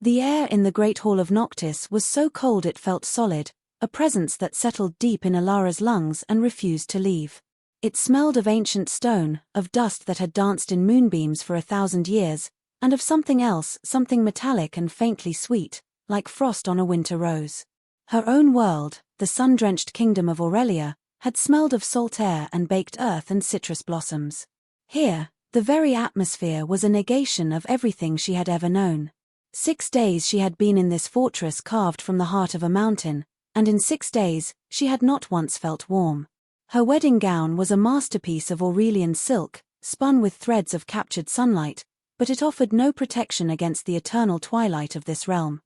The air in the Great Hall of Noctis was so cold it felt solid, a presence that settled deep in Alara's lungs and refused to leave. It smelled of ancient stone, of dust that had danced in moonbeams for 1,000 years, and of something else, something metallic and faintly sweet, like frost on a winter rose. Her own world, the sun-drenched kingdom of Aurelia, had smelled of salt air and baked earth and citrus blossoms. Here, the very atmosphere was a negation of everything she had ever known. 6 days she had been in this fortress carved from the heart of a mountain, and in 6 days, she had not once felt warm. Her wedding gown was a masterpiece of Aurelian silk, spun with threads of captured sunlight, but it offered no protection against the eternal twilight of this realm.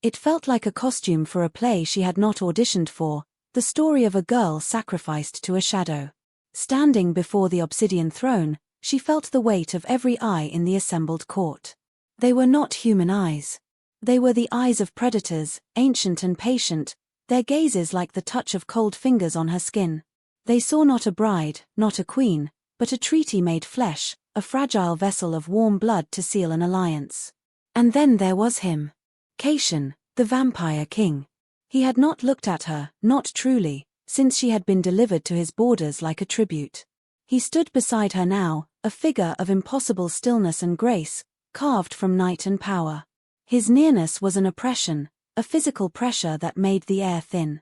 It felt like a costume for a play she had not auditioned for, the story of a girl sacrificed to a shadow. Standing before the obsidian throne, she felt the weight of every eye in the assembled court. They were not human eyes. They were the eyes of predators, ancient and patient, their gazes like the touch of cold fingers on her skin. They saw not a bride, not a queen, but a treaty made flesh, a fragile vessel of warm blood to seal an alliance. And then there was him. Caitian, the vampire king. He had not looked at her, not truly, since she had been delivered to his borders like a tribute. He stood beside her now, a figure of impossible stillness and grace, carved from night and power. His nearness was an oppression, a physical pressure that made the air thin.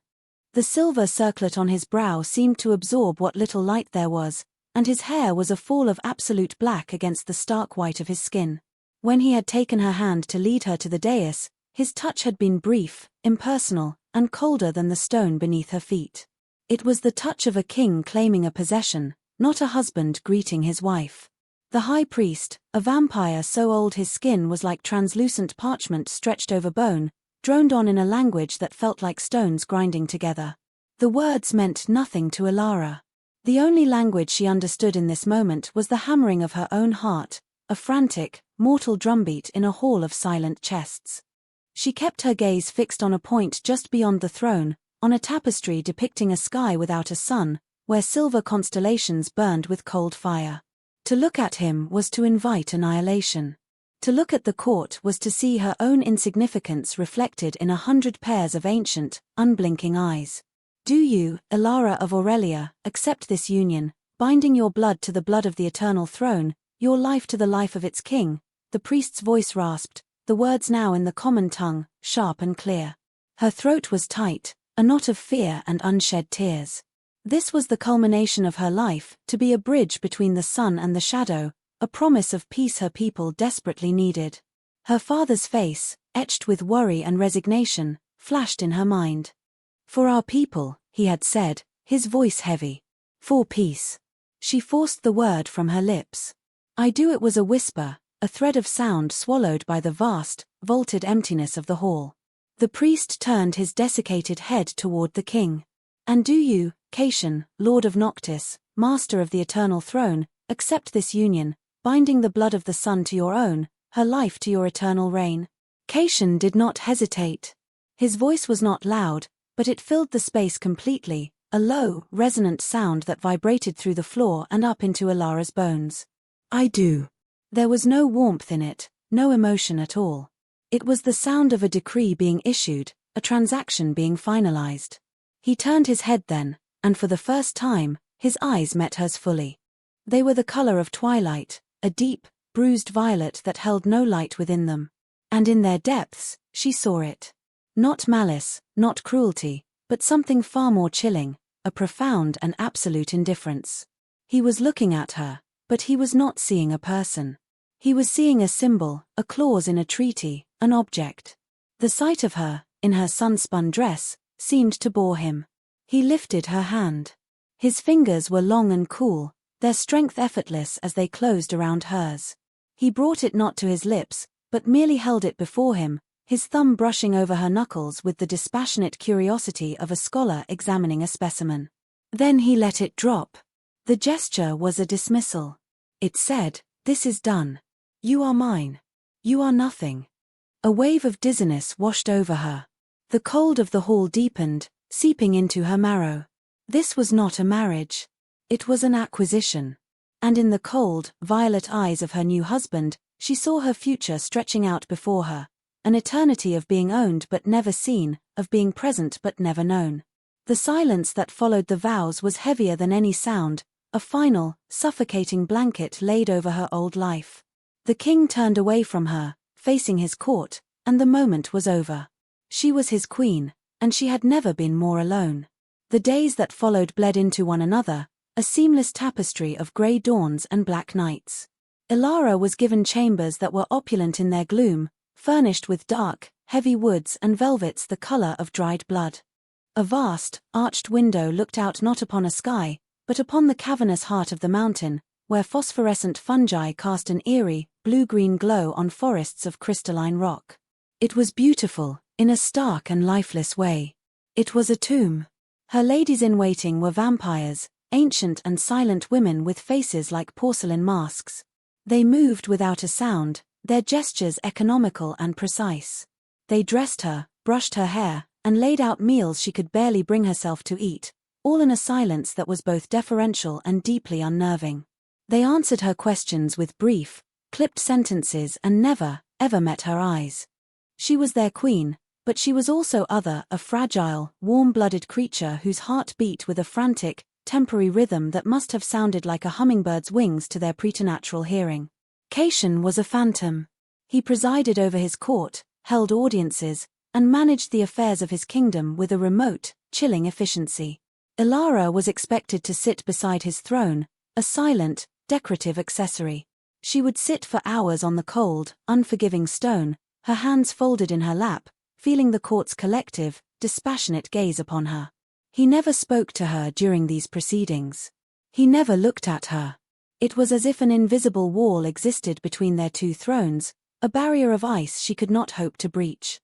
The silver circlet on his brow seemed to absorb what little light there was, and his hair was a fall of absolute black against the stark white of his skin. When he had taken her hand to lead her to the dais, his touch had been brief, impersonal, and colder than the stone beneath her feet. It was the touch of a king claiming a possession, not a husband greeting his wife. The high priest, a vampire so old his skin was like translucent parchment stretched over bone, droned on in a language that felt like stones grinding together. The words meant nothing to Alara. The only language she understood in this moment was the hammering of her own heart, a frantic, mortal drumbeat in a hall of silent chests. She kept her gaze fixed on a point just beyond the throne, on a tapestry depicting a sky without a sun, where silver constellations burned with cold fire. To look at him was to invite annihilation. To look at the court was to see her own insignificance reflected in 100 pairs of ancient, unblinking eyes. Do you, Alara of Aurelia, accept this union, binding your blood to the blood of the eternal throne, your life to the life of its king? The priest's voice rasped, the words now in the common tongue, sharp and clear. Her throat was tight, a knot of fear and unshed tears. This was the culmination of her life, to be a bridge between the sun and the shadow, a promise of peace her people desperately needed. Her father's face, etched with worry and resignation, flashed in her mind. For our people, he had said, his voice heavy. For peace. She forced the word from her lips. I do. It was a whisper, a thread of sound swallowed by the vast, vaulted emptiness of the hall. The priest turned his desiccated head toward the king. And do you, Caitian, Lord of Noctis, Master of the Eternal Throne, accept this union, binding the blood of the sun to your own, her life to your eternal reign? Caitian did not hesitate. His voice was not loud, but it filled the space completely, a low, resonant sound that vibrated through the floor and up into Alara's bones. I do. There was no warmth in it, no emotion at all. It was the sound of a decree being issued, a transaction being finalized. He turned his head then, and for the first time, his eyes met hers fully. They were the color of twilight, a deep, bruised violet that held no light within them. And in their depths, she saw it. Not malice, not cruelty, but something far more chilling, a profound and absolute indifference. He was looking at her, but he was not seeing a person. He was seeing a symbol, a clause in a treaty, an object. The sight of her, in her sun-spun dress, seemed to bore him. He lifted her hand. His fingers were long and cool, their strength effortless as they closed around hers. He brought it not to his lips, but merely held it before him, his thumb brushing over her knuckles with the dispassionate curiosity of a scholar examining a specimen. Then he let it drop. The gesture was a dismissal. It said, "This is done. You are mine. You are nothing." A wave of dizziness washed over her. The cold of the hall deepened, seeping into her marrow. This was not a marriage. It was an acquisition. And in the cold, violet eyes of her new husband, she saw her future stretching out before her, an eternity of being owned but never seen, of being present but never known. The silence that followed the vows was heavier than any sound, a final, suffocating blanket laid over her old life. The king turned away from her, facing his court, and the moment was over. She was his queen, and she had never been more alone. The days that followed bled into one another, a seamless tapestry of grey dawns and black nights. Ilara was given chambers that were opulent in their gloom, furnished with dark, heavy woods and velvets the colour of dried blood. A vast, arched window looked out not upon a sky, but upon the cavernous heart of the mountain, where phosphorescent fungi cast an eerie, blue-green glow on forests of crystalline rock. It was beautiful, in a stark and lifeless way. It was a tomb. Her ladies-in-waiting were vampires, ancient and silent women with faces like porcelain masks. They moved without a sound, their gestures economical and precise. They dressed her, brushed her hair, and laid out meals she could barely bring herself to eat, all in a silence that was both deferential and deeply unnerving. They answered her questions with brief, clipped sentences and never, ever met her eyes. She was their queen, but she was also a fragile, warm-blooded creature whose heart beat with a frantic, temporary rhythm that must have sounded like a hummingbird's wings to their preternatural hearing. Caitian was a phantom. He presided over his court, held audiences, and managed the affairs of his kingdom with a remote, chilling efficiency. Ilara was expected to sit beside his throne, a silent, decorative accessory. She would sit for hours on the cold, unforgiving stone, her hands folded in her lap, feeling the court's collective, dispassionate gaze upon her. He never spoke to her during these proceedings. He never looked at her. It was as if an invisible wall existed between their two thrones, a barrier of ice she could not hope to breach.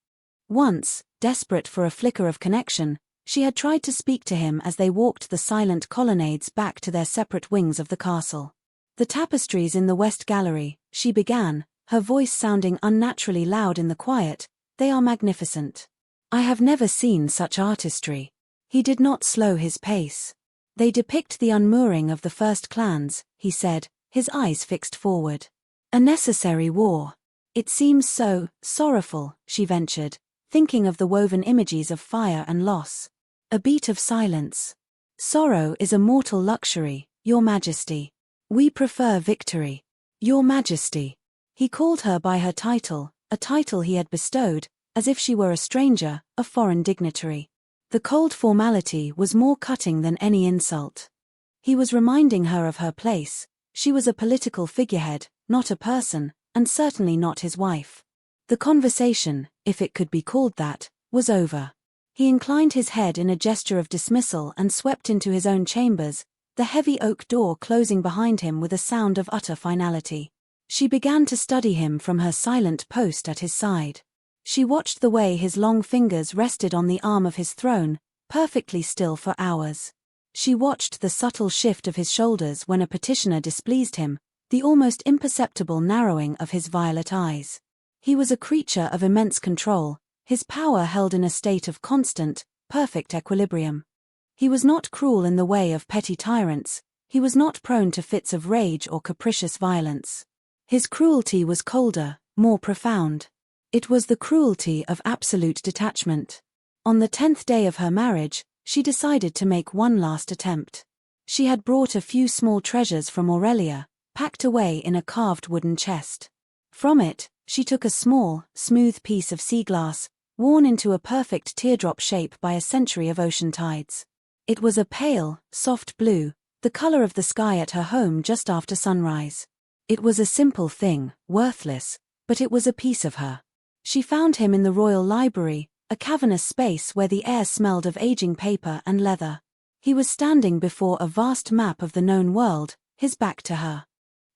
Once, desperate for a flicker of connection, she had tried to speak to him as they walked the silent colonnades back to their separate wings of the castle. "The tapestries in the West Gallery," she began, her voice sounding unnaturally loud in the quiet, "they are magnificent. I have never seen such artistry." He did not slow his pace. "They depict the unmooring of the first clans," he said, his eyes fixed forward. "A necessary war. It seems so sorrowful," she ventured, thinking of the woven images of fire and loss. A beat of silence. "Sorrow is a mortal luxury, Your Majesty. We prefer victory. Your Majesty." He called her by her title, a title he had bestowed, as if she were a stranger, a foreign dignitary. The cold formality was more cutting than any insult. He was reminding her of her place. She was a political figurehead, not a person, and certainly not his wife. The conversation, if it could be called that, was over. He inclined his head in a gesture of dismissal and swept into his own chambers, the heavy oak door closing behind him with a sound of utter finality. She began to study him from her silent post at his side. She watched the way his long fingers rested on the arm of his throne, perfectly still for hours. She watched the subtle shift of his shoulders when a petitioner displeased him, the almost imperceptible narrowing of his violet eyes. He was a creature of immense control, his power held in a state of constant, perfect equilibrium. He was not cruel in the way of petty tyrants, he was not prone to fits of rage or capricious violence. His cruelty was colder, more profound. It was the cruelty of absolute detachment. On the 10th day of her marriage, she decided to make one last attempt. She had brought a few small treasures from Aurelia, packed away in a carved wooden chest. From it, she took a small, smooth piece of sea glass, worn into a perfect teardrop shape by a century of ocean tides. It was a pale, soft blue, the color of the sky at her home just after sunrise. It was a simple thing, worthless, but it was a piece of her. She found him in the royal library, a cavernous space where the air smelled of aging paper and leather. He was standing before a vast map of the known world, his back to her.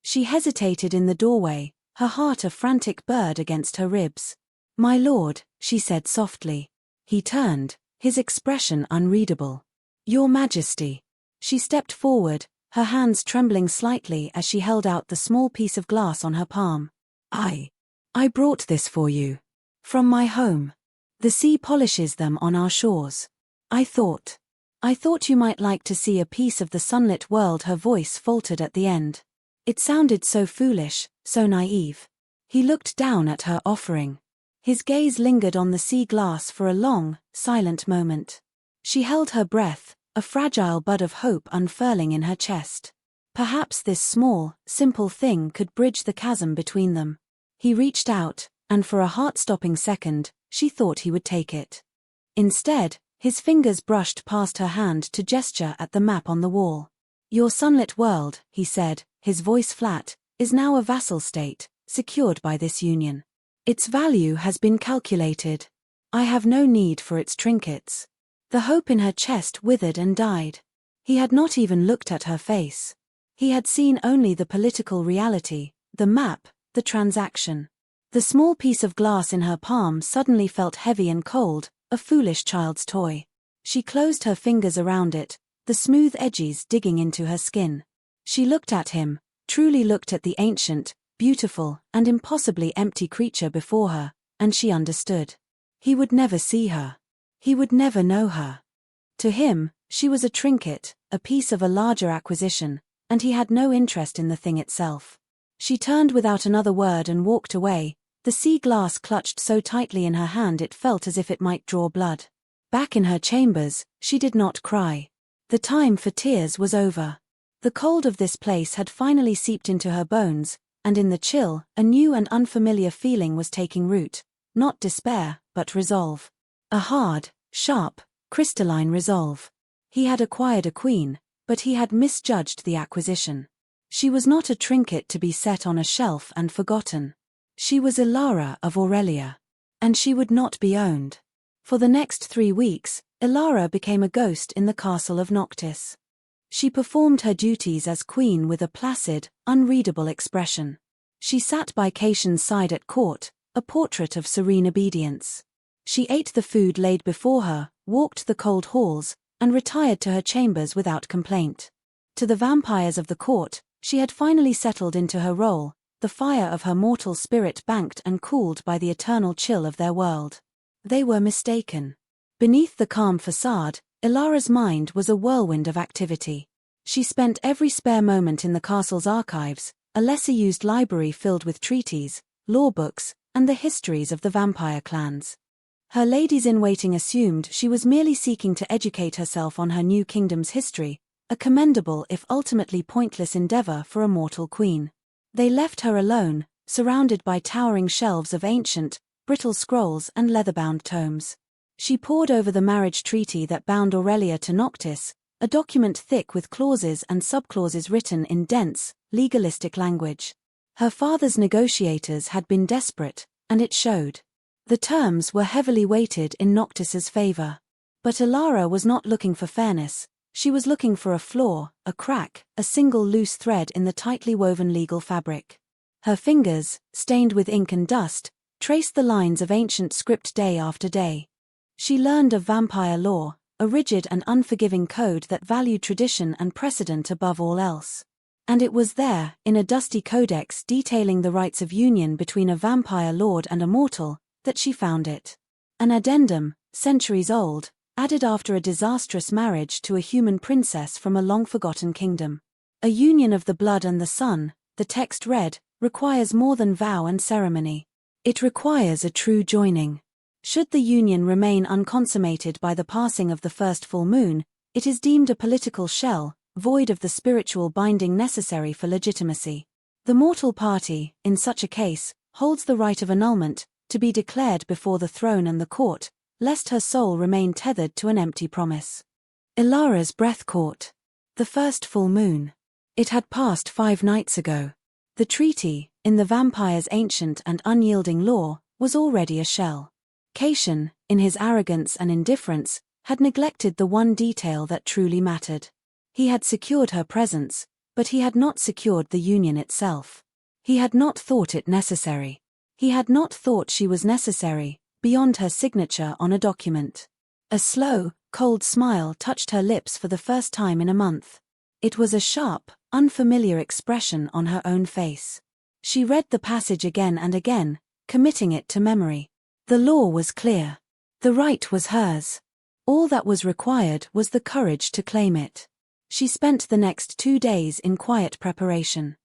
She hesitated in the doorway, her heart a frantic bird against her ribs. "My lord," she said softly. He turned, his expression unreadable. "Your Majesty." She stepped forward, her hands trembling slightly as she held out the small piece of glass on her palm. I brought this for you. From my home. The sea polishes them on our shores. I thought you might like to see a piece of the sunlit world." Her voice faltered at the end. It sounded so foolish, so naive. He looked down at her offering. His gaze lingered on the sea glass for a long, silent moment. She held her breath, a fragile bud of hope unfurling in her chest. Perhaps this small, simple thing could bridge the chasm between them. He reached out, and for a heart-stopping second, she thought he would take it. Instead, his fingers brushed past her hand to gesture at the map on the wall. "Your sunlit world," he said, his voice flat, "is now a vassal state, secured by this union. Its value has been calculated. I have no need for its trinkets." The hope in her chest withered and died. He had not even looked at her face. He had seen only the political reality, the map, the transaction. The small piece of glass in her palm suddenly felt heavy and cold, a foolish child's toy. She closed her fingers around it, the smooth edges digging into her skin. She looked at him, truly looked at the ancient, beautiful, and impossibly empty creature before her, and she understood. He would never see her. He would never know her. To him, she was a trinket, a piece of a larger acquisition, and he had no interest in the thing itself. She turned without another word and walked away, the sea glass clutched so tightly in her hand it felt as if it might draw blood. Back in her chambers, she did not cry. The time for tears was over. The cold of this place had finally seeped into her bones, and in the chill, a new and unfamiliar feeling was taking root, not despair, but resolve. A hard, sharp, crystalline resolve. He had acquired a queen, but he had misjudged the acquisition. She was not a trinket to be set on a shelf and forgotten. She was Ilara of Aurelia. And she would not be owned. For the next 3 weeks, Ilara became a ghost in the castle of Noctis. She performed her duties as queen with a placid, unreadable expression. She sat by Caitian's side at court, a portrait of serene obedience. She ate the food laid before her, walked the cold halls, and retired to her chambers without complaint. To the vampires of the court, she had finally settled into her role, the fire of her mortal spirit banked and cooled by the eternal chill of their world. They were mistaken. Beneath the calm facade, Ilara's mind was a whirlwind of activity. She spent every spare moment in the castle's archives, a lesser-used library filled with treaties, law books, and the histories of the vampire clans. Her ladies-in-waiting assumed she was merely seeking to educate herself on her new kingdom's history, a commendable if ultimately pointless endeavor for a mortal queen. They left her alone, surrounded by towering shelves of ancient, brittle scrolls and leather-bound tomes. She pored over the marriage treaty that bound Aurelia to Noctis, a document thick with clauses and subclauses written in dense, legalistic language. Her father's negotiators had been desperate, and it showed. The terms were heavily weighted in Noctis's favor. But Ilara was not looking for fairness. She was looking for a flaw, a crack, a single loose thread in the tightly woven legal fabric. Her fingers, stained with ink and dust, traced the lines of ancient script day after day. She learned of vampire law, a rigid and unforgiving code that valued tradition and precedent above all else. And it was there, in a dusty codex detailing the rights of union between a vampire lord and a mortal, that she found it. An addendum, centuries old, added after a disastrous marriage to a human princess from a long-forgotten kingdom. A union of the blood and the sun, the text read, requires more than vow and ceremony. It requires a true joining. Should the union remain unconsummated by the passing of the first full moon, it is deemed a political shell, void of the spiritual binding necessary for legitimacy. The mortal party, in such a case, holds the right of annulment, to be declared before the throne and the court, lest her soul remain tethered to an empty promise. Ilara's breath caught. The first full moon. It had passed 5 nights ago. The treaty, in the vampire's ancient and unyielding law, was already a shell. Caitian, in his arrogance and indifference, had neglected the one detail that truly mattered. He had secured her presence, but he had not secured the union itself. He had not thought it necessary. He had not thought she was necessary, beyond her signature on a document. A slow, cold smile touched her lips for the first time in a month. It was a sharp, unfamiliar expression on her own face. She read the passage again and again, committing it to memory. The law was clear. The right was hers. All that was required was the courage to claim it. She spent the next 2 days in quiet preparation.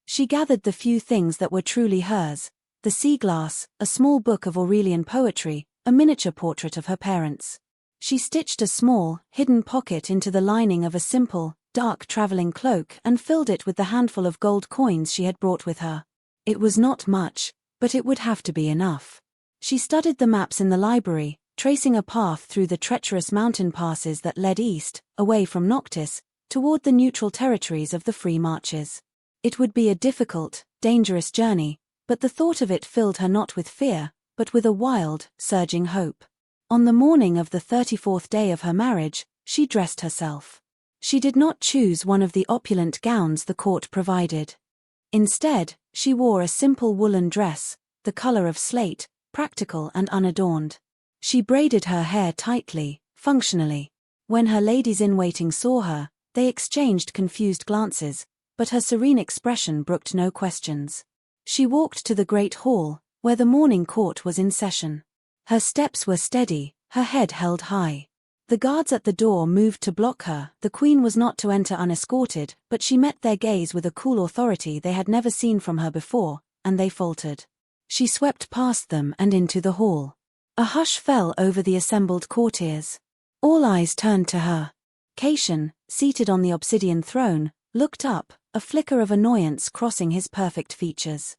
She gathered the few things that were truly hers, the the sea glass, a small book of Aurelian poetry, a miniature portrait of her parents. She stitched a small, hidden pocket into the lining of a simple, dark traveling cloak and filled it with the handful of gold coins she had brought with her. It was not much, but it would have to be enough. She studied the maps in the library, tracing a path through the treacherous mountain passes that led east, away from Noctis, toward the neutral territories of the Free Marches. It would be a difficult, dangerous journey, but the thought of it filled her not with fear, but with a wild, surging hope. On the morning of the 34th day of her marriage, she dressed herself. She did not choose one of the opulent gowns the court provided. Instead, she wore a simple woolen dress, the color of slate, practical and unadorned. She braided her hair tightly, functionally. When her ladies-in-waiting saw her, they exchanged confused glances, but her serene expression brooked no questions. She walked to the great hall, where the morning court was in session. Her steps were steady, her head held high. The guards at the door moved to block her. The queen was not to enter unescorted, but she met their gaze with a cool authority they had never seen from her before, and they faltered. She swept past them and into the hall. A hush fell over the assembled courtiers. All eyes turned to her. Caitian, seated on the obsidian throne, looked up, a flicker of annoyance crossing his perfect features.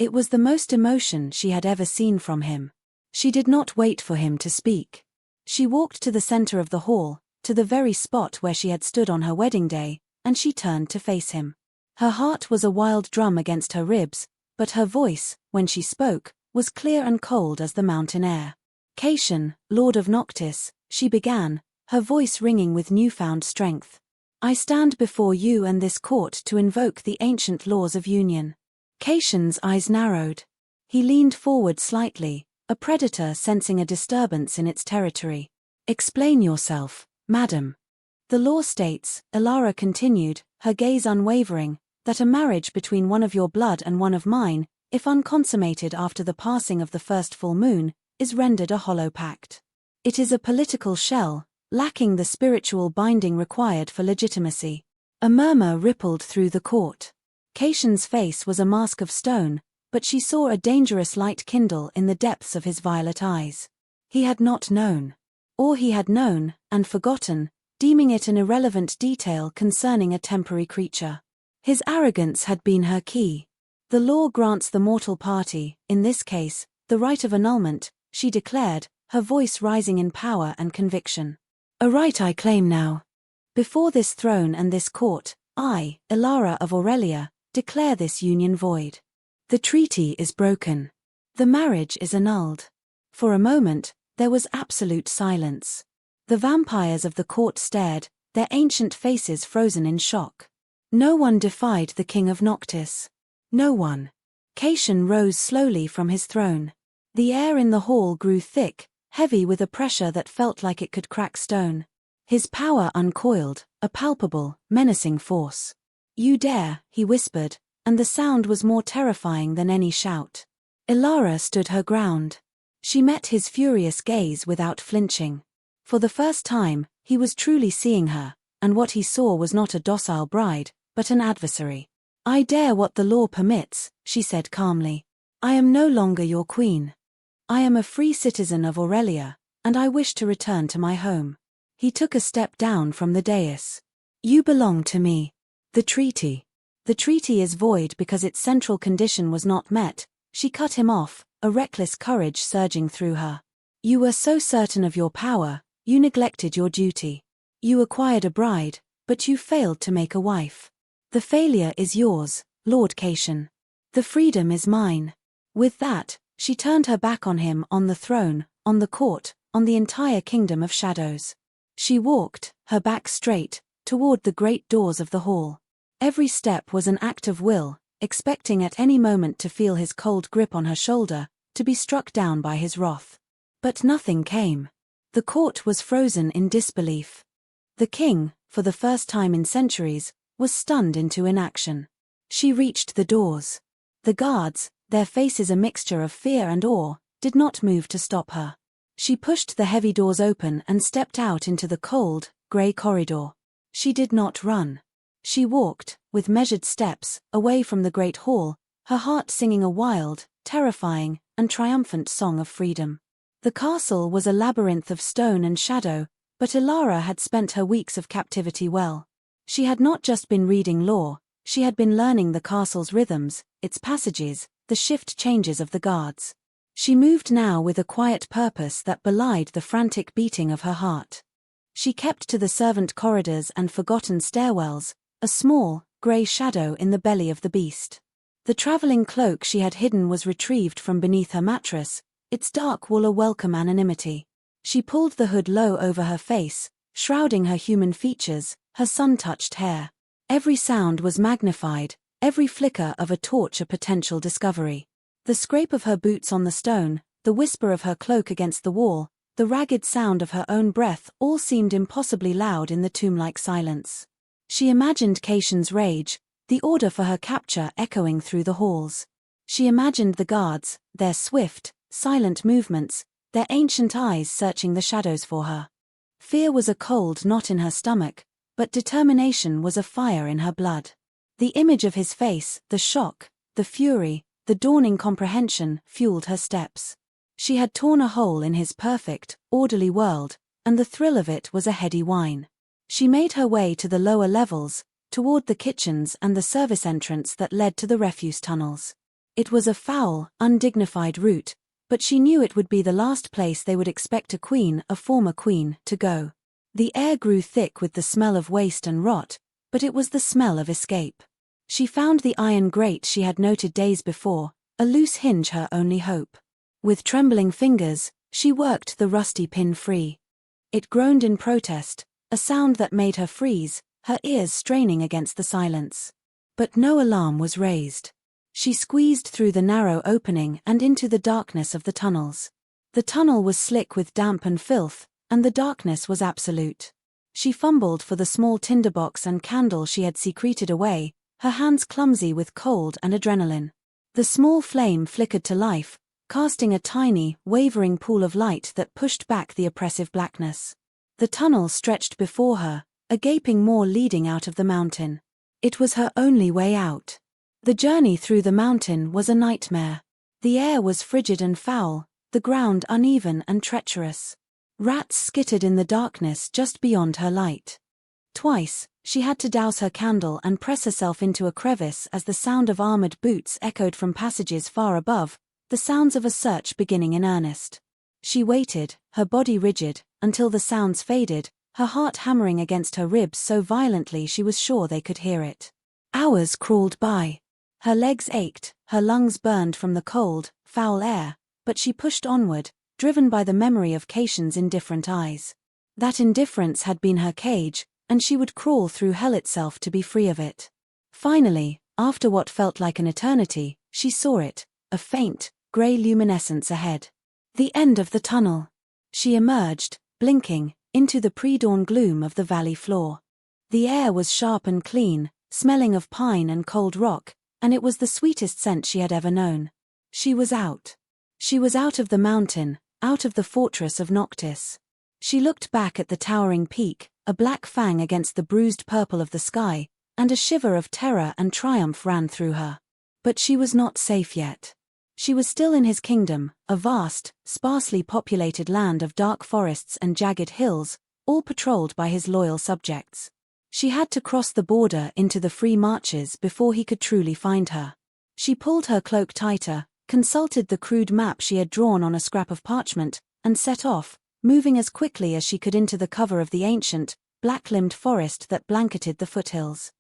It was the most emotion she had ever seen from him. She did not wait for him to speak. She walked to the center of the hall, to the very spot where she had stood on her wedding day, and she turned to face him. Her heart was a wild drum against her ribs, but her voice, when she spoke, was clear and cold as the mountain air. Caitian, Lord of Noctis, she began, her voice ringing with newfound strength. I stand before you and this court to invoke the ancient laws of union. Caitian's eyes narrowed. He leaned forward slightly, a predator sensing a disturbance in its territory. Explain yourself, madam. The law states, Elara continued, her gaze unwavering, that a marriage between one of your blood and one of mine, if unconsummated after the passing of the first full moon, is rendered a hollow pact. It is a political shell, lacking the spiritual binding required for legitimacy. A murmur rippled through the court. Caitian's face was a mask of stone, but she saw a dangerous light kindle in the depths of his violet eyes. He had not known. Or he had known, and forgotten, deeming it an irrelevant detail concerning a temporary creature. His arrogance had been her key. The law grants the mortal party, in this case, the right of annulment, she declared, her voice rising in power and conviction. A right I claim now. Before this throne and this court, I, Elara of Aurelia, declare this union void. The treaty is broken. The marriage is annulled. For a moment, there was absolute silence. The vampires of the court stared, their ancient faces frozen in shock. No one defied the king of Noctis. No one. Caitian rose slowly from his throne. The air in the hall grew thick, heavy with a pressure that felt like it could crack stone. His power uncoiled, a palpable, menacing force. You dare, he whispered, and the sound was more terrifying than any shout. Elara stood her ground. She met his furious gaze without flinching. For the first time, he was truly seeing her, and what he saw was not a docile bride, but an adversary. I dare what the law permits, she said calmly. I am no longer your queen. I am a free citizen of Aurelia, and I wish to return to my home. He took a step down from the dais. You belong to me. The treaty. The treaty is void because its central condition was not met. She cut him off, a reckless courage surging through her. You were so certain of your power, you neglected your duty. You acquired a bride, but you failed to make a wife. The failure is yours, Lord Caitian. The freedom is mine. With that, she turned her back on him, on the throne, on the court, on the entire kingdom of shadows. She walked, her back straight, toward the great doors of the hall. Every step was an act of will, expecting at any moment to feel his cold grip on her shoulder, to be struck down by his wrath. But nothing came. The court was frozen in disbelief. The king, for the first time in centuries, was stunned into inaction. She reached the doors. The guards, their faces a mixture of fear and awe, did not move to stop her. She pushed the heavy doors open and stepped out into the cold, grey corridor. She did not run. She walked, with measured steps, away from the great hall, her heart singing a wild, terrifying, and triumphant song of freedom. The castle was a labyrinth of stone and shadow, but Ilara had spent her weeks of captivity well. She had not just been reading lore, she had been learning the castle's rhythms, its passages, the shift changes of the guards. She moved now with a quiet purpose that belied the frantic beating of her heart. She kept to the servant corridors and forgotten stairwells, a small, grey shadow in the belly of the beast. The travelling cloak she had hidden was retrieved from beneath her mattress, its dark wool a welcome anonymity. She pulled the hood low over her face, shrouding her human features, her sun-touched hair. Every sound was magnified, every flicker of a torch a potential discovery. The scrape of her boots on the stone, the whisper of her cloak against the wall, the ragged sound of her own breath all seemed impossibly loud in the tomb-like silence. She imagined Caitian's rage, the order for her capture echoing through the halls. She imagined the guards, their swift, silent movements, their ancient eyes searching the shadows for her. Fear was a cold knot in her stomach, but determination was a fire in her blood. The image of his face, the shock, the fury, the dawning comprehension fueled her steps. She had torn a hole in his perfect, orderly world, and the thrill of it was a heady wine. She made her way to the lower levels, toward the kitchens and the service entrance that led to the refuse tunnels. It was a foul, undignified route, but she knew it would be the last place they would expect a former queen, to go. The air grew thick with the smell of waste and rot, but it was the smell of escape. She found the iron grate she had noted days before, a loose hinge her only hope. With trembling fingers, she worked the rusty pin free. It groaned in protest, a sound that made her freeze, her ears straining against the silence. But no alarm was raised. She squeezed through the narrow opening and into the darkness of the tunnels. The tunnel was slick with damp and filth, and the darkness was absolute. She fumbled for the small tinderbox and candle she had secreted away, her hands clumsy with cold and adrenaline. The small flame flickered to life, casting a tiny, wavering pool of light that pushed back the oppressive blackness. The tunnel stretched before her, a gaping maw leading out of the mountain. It was her only way out. The journey through the mountain was a nightmare. The air was frigid and foul, the ground uneven and treacherous. Rats skittered in the darkness just beyond her light. Twice, she had to douse her candle and press herself into a crevice as the sound of armored boots echoed from passages far above, the sounds of a search beginning in earnest. She waited, her body rigid, until the sounds faded, her heart hammering against her ribs so violently she was sure they could hear it. Hours crawled by. Her legs ached, her lungs burned from the cold, foul air, but she pushed onward, driven by the memory of Caitian's indifferent eyes. That indifference had been her cage, and she would crawl through hell itself to be free of it. Finally, after what felt like an eternity, she saw it, a faint, grey luminescence ahead. The end of the tunnel. She emerged, blinking, into the pre-dawn gloom of the valley floor. The air was sharp and clean, smelling of pine and cold rock, and it was the sweetest scent she had ever known. She was out. She was out of the mountain, out of the fortress of Noctis. She looked back at the towering peak, a black fang against the bruised purple of the sky, and a shiver of terror and triumph ran through her. But she was not safe yet. She was still in his kingdom, a vast, sparsely populated land of dark forests and jagged hills, all patrolled by his loyal subjects. She had to cross the border into the free marches before he could truly find her. She pulled her cloak tighter, consulted the crude map she had drawn on a scrap of parchment, and set off, moving as quickly as she could into the cover of the ancient, black-limbed forest that blanketed the foothills.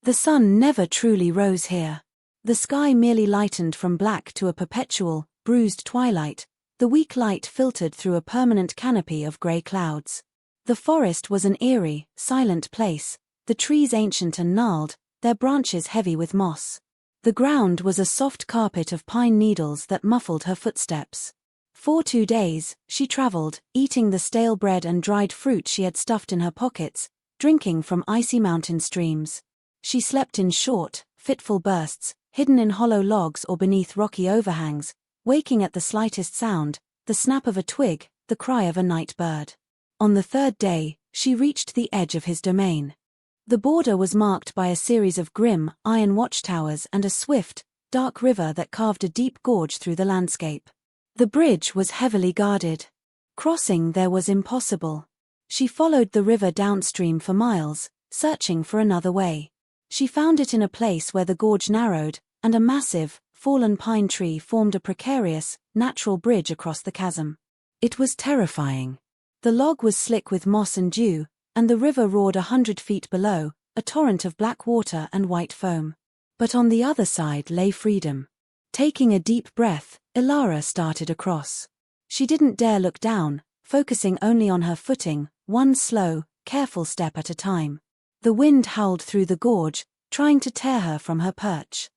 The sun never truly rose here. The sky merely lightened from black to a perpetual, bruised twilight, the weak light filtered through a permanent canopy of grey clouds. The forest was an eerie, silent place, the trees ancient and gnarled, their branches heavy with moss. The ground was a soft carpet of pine needles that muffled her footsteps. For 2 days, she traveled, eating the stale bread and dried fruit she had stuffed in her pockets, drinking from icy mountain streams. She slept in short, fitful bursts, hidden in hollow logs or beneath rocky overhangs, waking at the slightest sound, the snap of a twig, the cry of a night bird. On the 3rd day, she reached the edge of his domain. The border was marked by a series of grim, iron watchtowers and a swift, dark river that carved a deep gorge through the landscape. The bridge was heavily guarded. Crossing there was impossible. She followed the river downstream for miles, searching for another way. She found it in a place where the gorge narrowed, and a massive, fallen pine tree formed a precarious, natural bridge across the chasm. It was terrifying. The log was slick with moss and dew, and the river roared 100 feet below, a torrent of black water and white foam. But on the other side lay freedom. Taking a deep breath, Ilara started across. She didn't dare look down, focusing only on her footing, one slow, careful step at a time. The wind howled through the gorge, trying to tear her from her perch.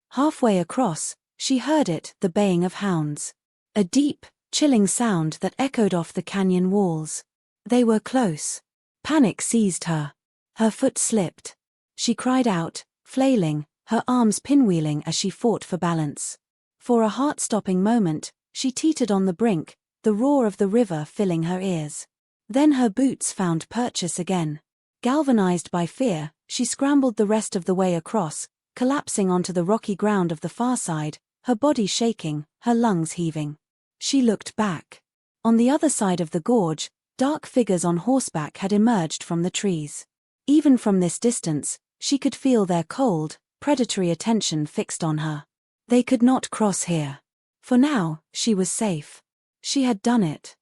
Halfway across, she heard it, the baying of hounds. A deep, chilling sound that echoed off the canyon walls. They were close. Panic seized her. Her foot slipped. She cried out, flailing, her arms pinwheeling as she fought for balance. For a heart-stopping moment, she teetered on the brink, the roar of the river filling her ears. Then her boots found purchase again. Galvanized by fear, she scrambled the rest of the way across, collapsing onto the rocky ground of the far side, her body shaking, her lungs heaving. She looked back. On the other side of the gorge, dark figures on horseback had emerged from the trees. Even from this distance, she could feel their cold, predatory attention fixed on her. They could not cross here. For now, she was safe. She had done it.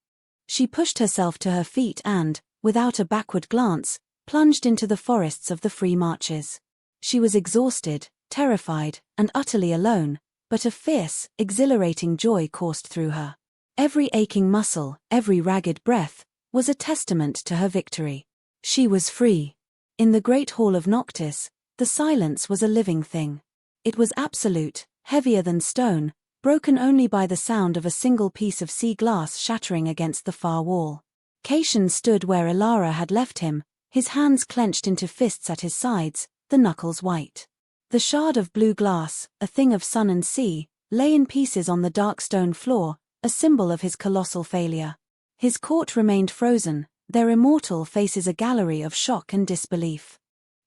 She pushed herself to her feet and, without a backward glance, plunged into the forests of the free marches. She was exhausted, terrified, and utterly alone, but a fierce, exhilarating joy coursed through her. Every aching muscle, every ragged breath, was a testament to her victory. She was free. In the great hall of Noctis, the silence was a living thing. It was absolute, heavier than stone, broken only by the sound of a single piece of sea glass shattering against the far wall. Caitian stood where Ilara had left him, his hands clenched into fists at his sides, the knuckles white. The shard of blue glass, a thing of sun and sea, lay in pieces on the dark stone floor, a symbol of his colossal failure. His court remained frozen, their immortal faces a gallery of shock and disbelief.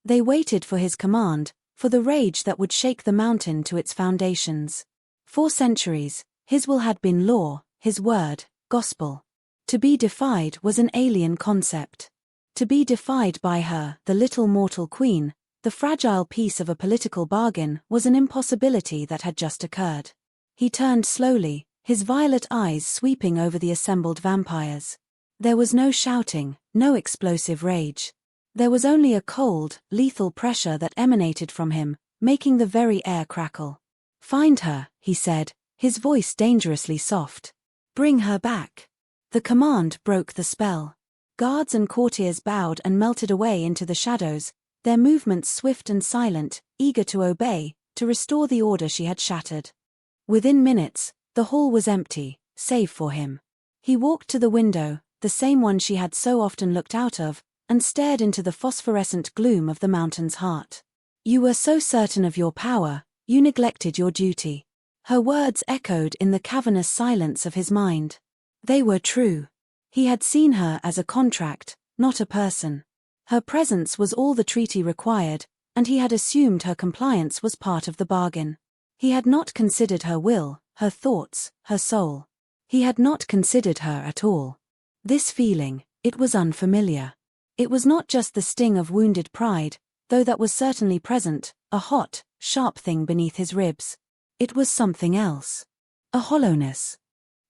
They waited for his command, for the rage that would shake the mountain to its foundations. For centuries, his will had been law, his word, gospel. To be defied was an alien concept. To be defied by her, the little mortal queen, the fragile piece of a political bargain, was an impossibility that had just occurred. He turned slowly, his violet eyes sweeping over the assembled vampires. There was no shouting, no explosive rage. There was only a cold, lethal pressure that emanated from him, making the very air crackle. "Find her," he said, his voice dangerously soft. "Bring her back." The command broke the spell. Guards and courtiers bowed and melted away into the shadows, their movements swift and silent, eager to obey, to restore the order she had shattered. Within minutes, the hall was empty, save for him. He walked to the window, the same one she had so often looked out of, and stared into the phosphorescent gloom of the mountain's heart. "You were so certain of your power, you neglected your duty." Her words echoed in the cavernous silence of his mind. They were true. He had seen her as a contract, not a person. Her presence was all the treaty required, and he had assumed her compliance was part of the bargain. He had not considered her will, her thoughts, her soul. He had not considered her at all. This feeling, it was unfamiliar. It was not just the sting of wounded pride, though that was certainly present, a hot, sharp thing beneath his ribs. It was something else. A hollowness.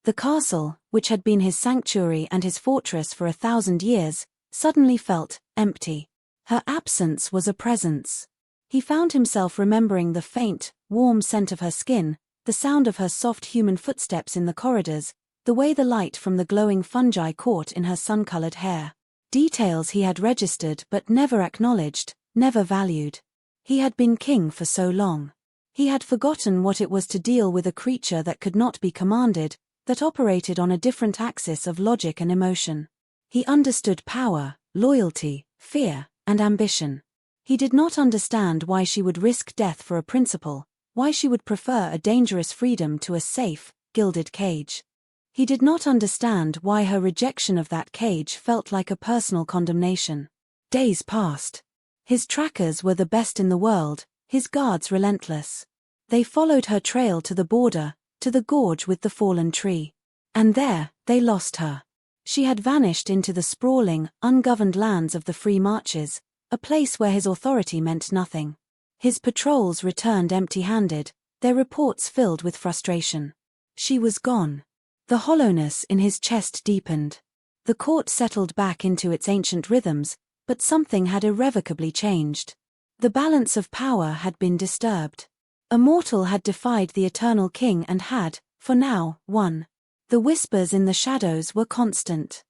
The castle, which had been his sanctuary and his fortress for 1,000 years, suddenly felt empty. Her absence was a presence. He found himself remembering the faint, warm scent of her skin, the sound of her soft human footsteps in the corridors, the way the light from the glowing fungi caught in her sun-colored hair. Details he had registered but never acknowledged, never valued. He had been king for so long. He had forgotten what it was to deal with a creature that could not be commanded, that operated on a different axis of logic and emotion. He understood power, loyalty, fear, and ambition. He did not understand why she would risk death for a principle, why she would prefer a dangerous freedom to a safe, gilded cage. He did not understand why her rejection of that cage felt like a personal condemnation. Days passed. His trackers were the best in the world, his guards relentless. They followed her trail to the border, to the gorge with the fallen tree. And there, they lost her. She had vanished into the sprawling, ungoverned lands of the Free Marches, a place where his authority meant nothing. His patrols returned empty-handed, their reports filled with frustration. She was gone. The hollowness in his chest deepened. The court settled back into its ancient rhythms, but something had irrevocably changed. The balance of power had been disturbed. A mortal had defied the eternal king and had, for now, won. The whispers in the shadows were constant.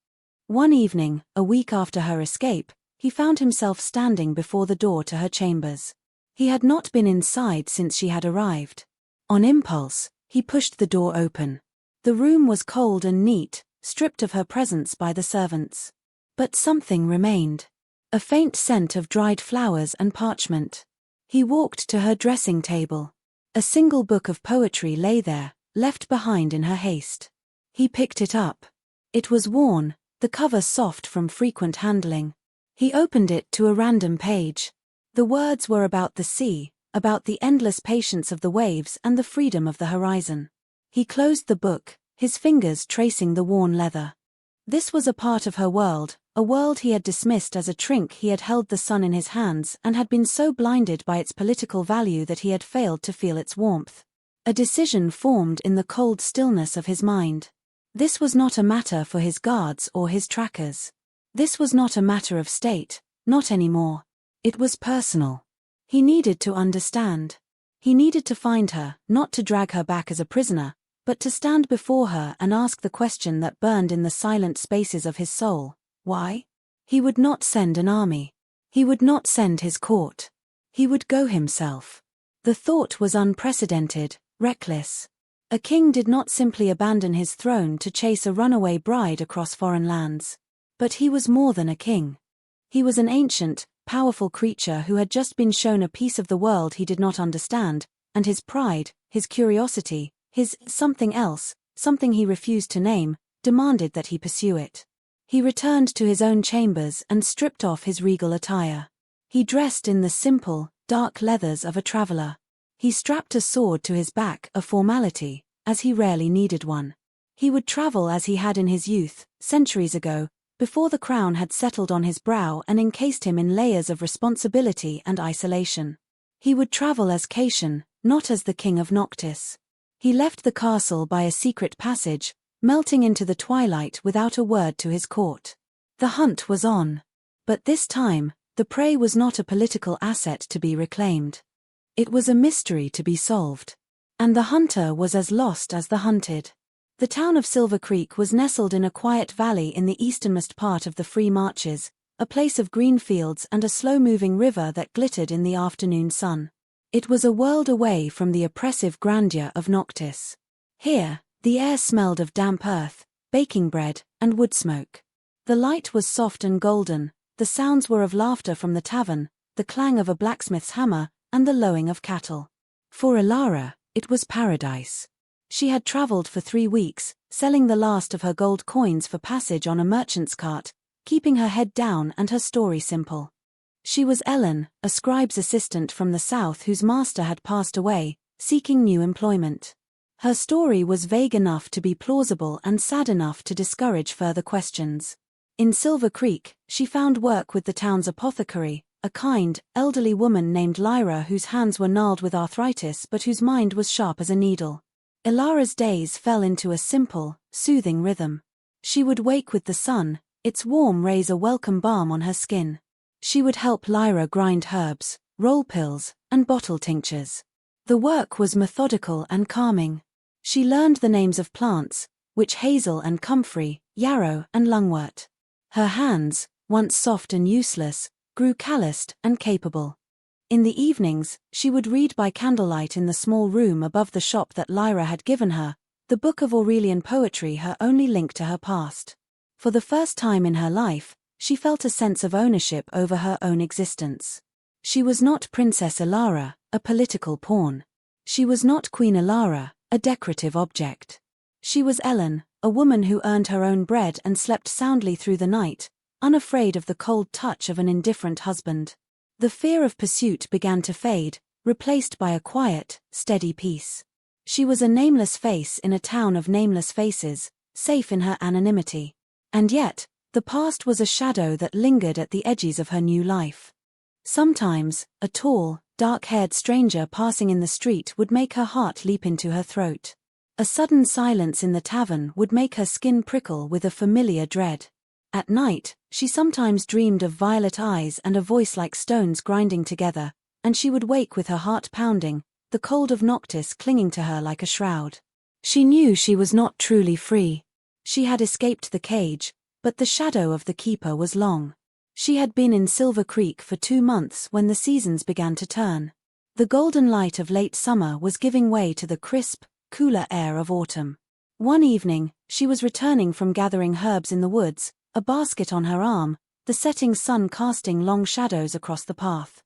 One evening, a week after her escape, he found himself standing before the door to her chambers. He had not been inside since she had arrived. On impulse, he pushed the door open. The room was cold and neat, stripped of her presence by the servants. But something remained. A faint scent of dried flowers and parchment. He walked to her dressing table. A single book of poetry lay there, left behind in her haste. He picked it up. It was worn, the cover soft from frequent handling. He opened it to a random page. The words were about the sea, about the endless patience of the waves and the freedom of the horizon. He closed the book, his fingers tracing the worn leather. This was a part of her world, a world he had dismissed as a trick. He had held the sun in his hands and had been so blinded by its political value that he had failed to feel its warmth. A decision formed in the cold stillness of his mind. This was not a matter for his guards or his trackers. This was not a matter of state, not anymore. It was personal. He needed to understand. He needed to find her, not to drag her back as a prisoner, but to stand before her and ask the question that burned in the silent spaces of his soul. Why? He would not send an army. He would not send his court. He would go himself. The thought was unprecedented, reckless. A king did not simply abandon his throne to chase a runaway bride across foreign lands. But he was more than a king. He was an ancient, powerful creature who had just been shown a piece of the world he did not understand, and his pride, his curiosity, his something else, something he refused to name, demanded that he pursue it. He returned to his own chambers and stripped off his regal attire. He dressed in the simple, dark leathers of a traveler. He strapped a sword to his back, a formality, as he rarely needed one. He would travel as he had in his youth, centuries ago, before the crown had settled on his brow and encased him in layers of responsibility and isolation. He would travel as Caitian, not as the king of Noctis. He left the castle by a secret passage, melting into the twilight without a word to his court. The hunt was on. But this time, the prey was not a political asset to be reclaimed. It was a mystery to be solved. And the hunter was as lost as the hunted. The town of Silver Creek was nestled in a quiet valley in the easternmost part of the Free Marches, a place of green fields and a slow-moving river that glittered in the afternoon sun. It was a world away from the oppressive grandeur of Noctis. Here, the air smelled of damp earth, baking bread, and wood smoke. The light was soft and golden, the sounds were of laughter from the tavern, the clang of a blacksmith's hammer, and the lowing of cattle. For Elara, it was paradise. She had traveled for 3 weeks, selling the last of her gold coins for passage on a merchant's cart, keeping her head down and her story simple. She was Ellen, a scribe's assistant from the south whose master had passed away, seeking new employment. Her story was vague enough to be plausible and sad enough to discourage further questions. In Silver Creek, she found work with the town's apothecary, a kind, elderly woman named Lyra whose hands were gnarled with arthritis but whose mind was sharp as a needle. Elara's days fell into a simple, soothing rhythm. She would wake with the sun, its warm rays a welcome balm on her skin. She would help Lyra grind herbs, roll pills, and bottle tinctures. The work was methodical and calming. She learned the names of plants, witch hazel and comfrey, yarrow and lungwort. Her hands, once soft and useless, grew calloused and capable. In the evenings, she would read by candlelight in the small room above the shop that Lyra had given her, the book of Aurelian poetry, her only link to her past. For the first time in her life, she felt a sense of ownership over her own existence. She was not Princess Elara, a political pawn. She was not Queen Elara, a decorative object. She was Ellen, a woman who earned her own bread and slept soundly through the night, unafraid of the cold touch of an indifferent husband. The fear of pursuit began to fade, replaced by a quiet, steady peace. She was a nameless face in a town of nameless faces, safe in her anonymity. And yet, the past was a shadow that lingered at the edges of her new life. Sometimes, a tall, dark-haired stranger passing in the street would make her heart leap into her throat. A sudden silence in the tavern would make her skin prickle with a familiar dread. At night, she sometimes dreamed of violet eyes and a voice like stones grinding together, and she would wake with her heart pounding, the cold of Noctis clinging to her like a shroud. She knew she was not truly free. She had escaped the cage, but the shadow of the keeper was long. She had been in Silver Creek for 2 months when the seasons began to turn. The golden light of late summer was giving way to the crisp, cooler air of autumn. One evening, she was returning from gathering herbs in the woods, a basket on her arm, the setting sun casting long shadows across the path.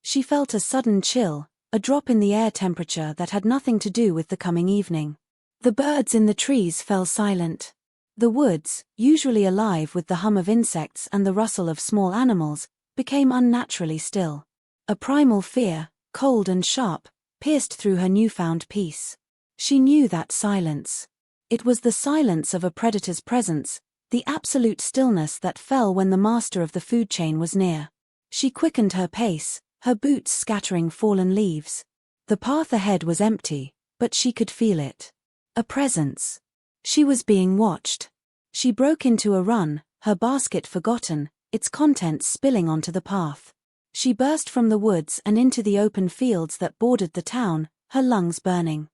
She felt a sudden chill, a drop in the air temperature that had nothing to do with the coming evening. The birds in the trees fell silent. The woods, usually alive with the hum of insects and the rustle of small animals, became unnaturally still. A primal fear, cold and sharp, pierced through her newfound peace. She knew that silence. It was the silence of a predator's presence, the absolute stillness that fell when the master of the food chain was near. She quickened her pace, her boots scattering fallen leaves. The path ahead was empty, but she could feel it. A presence. She was being watched. She broke into a run, her basket forgotten, its contents spilling onto the path. She burst from the woods and into the open fields that bordered the town, her lungs burning.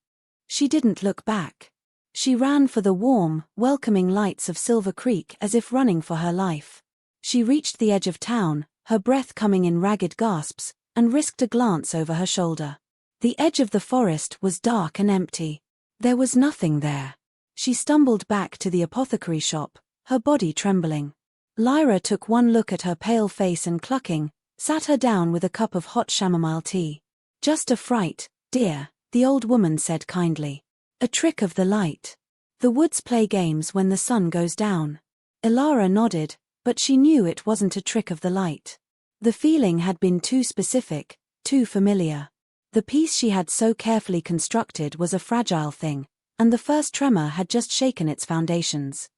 She didn't look back. She ran for the warm, welcoming lights of Silver Creek as if running for her life. She reached the edge of town, her breath coming in ragged gasps, and risked a glance over her shoulder. The edge of the forest was dark and empty. There was nothing there. She stumbled back to the apothecary shop, her body trembling. Lyra took one look at her pale face and clucking, sat her down with a cup of hot chamomile tea. "Just a fright, dear," the old woman said kindly. "A trick of the light. The woods play games when the sun goes down." Ilara nodded, but she knew it wasn't a trick of the light. The feeling had been too specific, too familiar. The peace she had so carefully constructed was a fragile thing, and the first tremor had just shaken its foundations.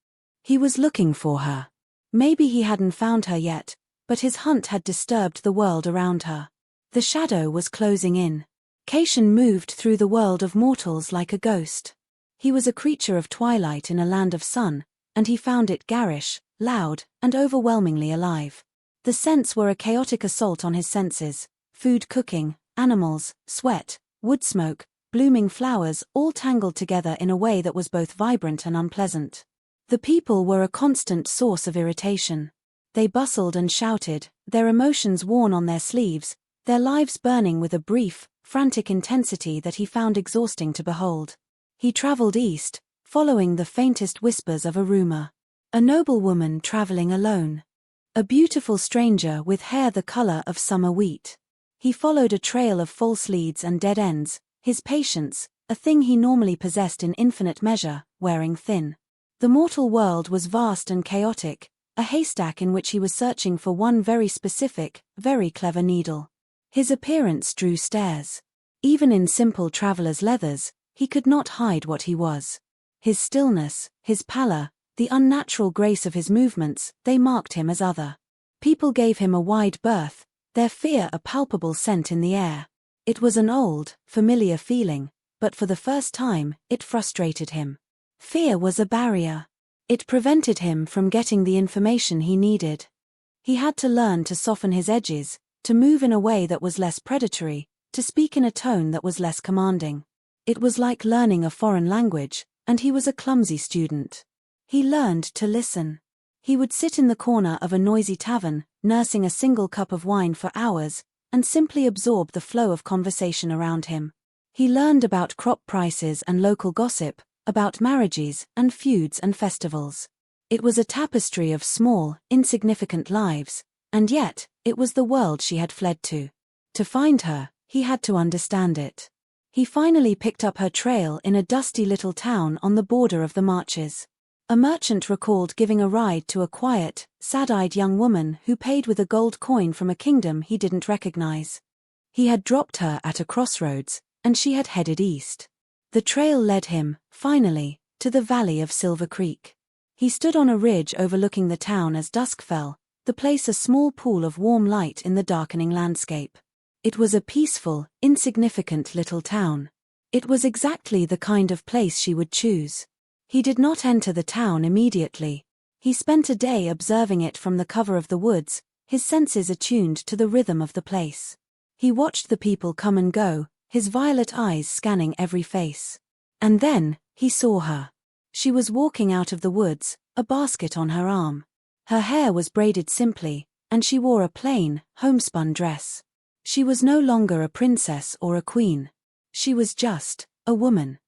He was looking for her. Maybe he hadn't found her yet, but his hunt had disturbed the world around her. The shadow was closing in. Caitian moved through the world of mortals like a ghost. He was a creature of twilight in a land of sun, and he found it garish, loud, and overwhelmingly alive. The scents were a chaotic assault on his senses: food cooking, animals, sweat, wood smoke, blooming flowers, all tangled together in a way that was both vibrant and unpleasant. The people were a constant source of irritation. They bustled and shouted, their emotions worn on their sleeves, their lives burning with a brief, frantic intensity that he found exhausting to behold. He traveled east, following the faintest whispers of a rumor. A noblewoman traveling alone. A beautiful stranger with hair the color of summer wheat. He followed a trail of false leads and dead ends, his patience, a thing he normally possessed in infinite measure, wearing thin. The mortal world was vast and chaotic, a haystack in which he was searching for one very specific, very clever needle. His appearance drew stares. Even in simple traveler's leathers, he could not hide what he was. His stillness, his pallor, the unnatural grace of his movements, they marked him as other. People gave him a wide berth, their fear a palpable scent in the air. It was an old, familiar feeling, but for the first time, it frustrated him. Fear was a barrier. It prevented him from getting the information he needed. He had to learn to soften his edges, to move in a way that was less predatory, to speak in a tone that was less commanding. It was like learning a foreign language, and he was a clumsy student. He learned to listen. He would sit in the corner of a noisy tavern, nursing a single cup of wine for hours, and simply absorb the flow of conversation around him. He learned about crop prices and local gossip, about marriages and feuds and festivals. It was a tapestry of small, insignificant lives, and yet, it was the world she had fled to. To find her, he had to understand it. He finally picked up her trail in a dusty little town on the border of the marches. A merchant recalled giving a ride to a quiet, sad-eyed young woman who paid with a gold coin from a kingdom he didn't recognize. He had dropped her at a crossroads, and she had headed east. The trail led him, finally, to the valley of Silver Creek. He stood on a ridge overlooking the town as dusk fell, the place a small pool of warm light in the darkening landscape. It was a peaceful, insignificant little town. It was exactly the kind of place she would choose. He did not enter the town immediately. He spent a day observing it from the cover of the woods, his senses attuned to the rhythm of the place. He watched the people come and go, his violet eyes scanning every face. And then, he saw her. She was walking out of the woods, a basket on her arm. Her hair was braided simply, and she wore a plain, homespun dress. She was no longer a princess or a queen. She was just a woman.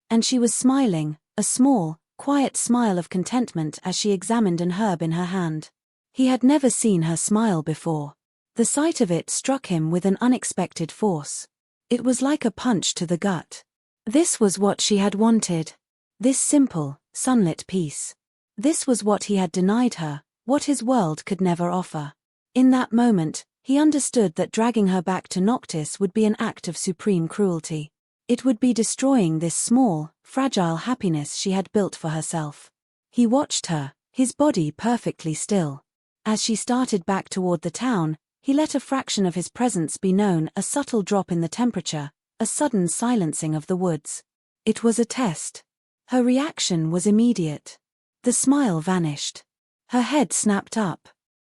And she was smiling, a small, quiet smile of contentment as she examined an herb in her hand. He had never seen her smile before. The sight of it struck him with an unexpected force. It was like a punch to the gut. This was what she had wanted. This simple, sunlit peace. This was what he had denied her, what his world could never offer. In that moment, he understood that dragging her back to Noctis would be an act of supreme cruelty. It would be destroying this small, fragile happiness she had built for herself. He watched her, his body perfectly still. As she started back toward the town, he let a fraction of his presence be known, a subtle drop in the temperature, a sudden silencing of the woods. It was a test. Her reaction was immediate. The smile vanished. Her head snapped up.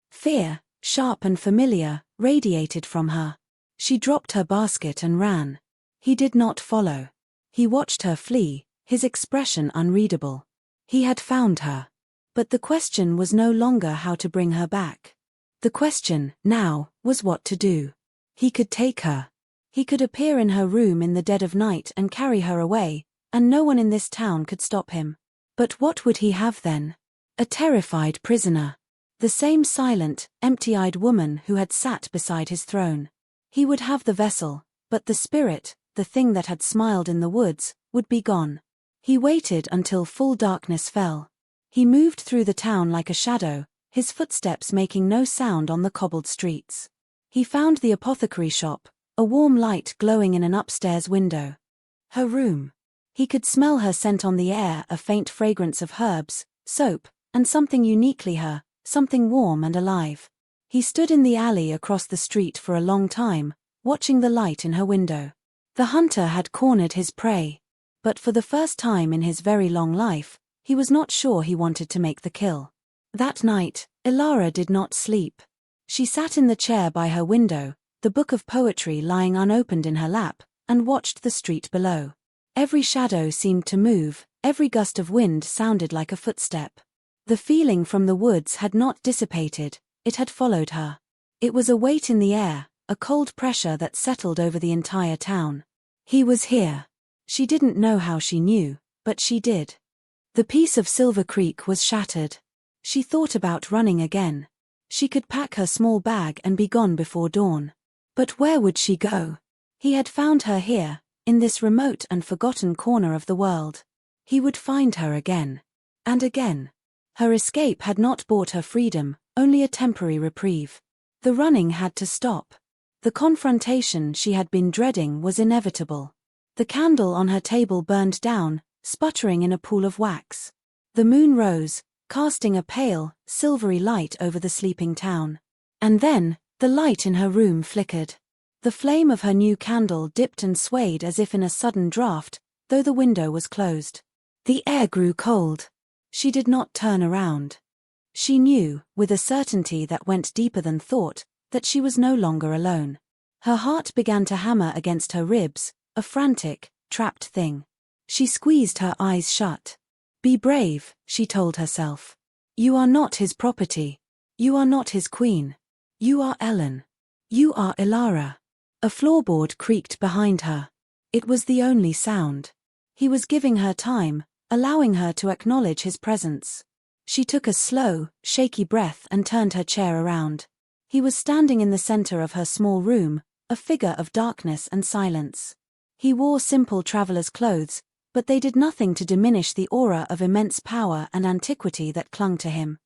Fear, sharp and familiar, radiated from her. She dropped her basket and ran. He did not follow. He watched her flee, his expression unreadable. He had found her. But the question was no longer how to bring her back. The question, now, was what to do. He could take her. He could appear in her room in the dead of night and carry her away, and no one in this town could stop him. But what would he have then? A terrified prisoner. The same silent, empty-eyed woman who had sat beside his throne. He would have the vessel, but the spirit, the thing that had smiled in the woods, would be gone. He waited until full darkness fell. He moved through the town like a shadow, his footsteps making no sound on the cobbled streets. He found the apothecary shop, a warm light glowing in an upstairs window. Her room. He could smell her scent on the air, a faint fragrance of herbs, soap, and something uniquely her, something warm and alive. He stood in the alley across the street for a long time, watching the light in her window. The hunter had cornered his prey. But for the first time in his very long life, he was not sure he wanted to make the kill. That night, Ilara did not sleep. She sat in the chair by her window, the book of poetry lying unopened in her lap, and watched the street below. Every shadow seemed to move, every gust of wind sounded like a footstep. The feeling from the woods had not dissipated, it had followed her. It was a weight in the air, a cold pressure that settled over the entire town. He was here. She didn't know how she knew, but she did. The peace of Silver Creek was shattered. She thought about running again. She could pack her small bag and be gone before dawn. But where would she go? He had found her here, in this remote and forgotten corner of the world. He would find her again. And again. Her escape had not bought her freedom, only a temporary reprieve. The running had to stop. The confrontation she had been dreading was inevitable. The candle on her table burned down, sputtering in a pool of wax. The moon rose, casting a pale, silvery light over the sleeping town. And then, the light in her room flickered. The flame of her new candle dipped and swayed as if in a sudden draught, though the window was closed. The air grew cold. She did not turn around. She knew, with a certainty that went deeper than thought, that she was no longer alone. Her heart began to hammer against her ribs, a frantic, trapped thing. She squeezed her eyes shut. Be brave, she told herself. You are not his property. You are not his queen. You are Ellen. You are Ilara. A floorboard creaked behind her. It was the only sound. He was giving her time, allowing her to acknowledge his presence. She took a slow, shaky breath and turned her chair around. He was standing in the center of her small room, a figure of darkness and silence. He wore simple traveler's clothes, but they did nothing to diminish the aura of immense power and antiquity that clung to him.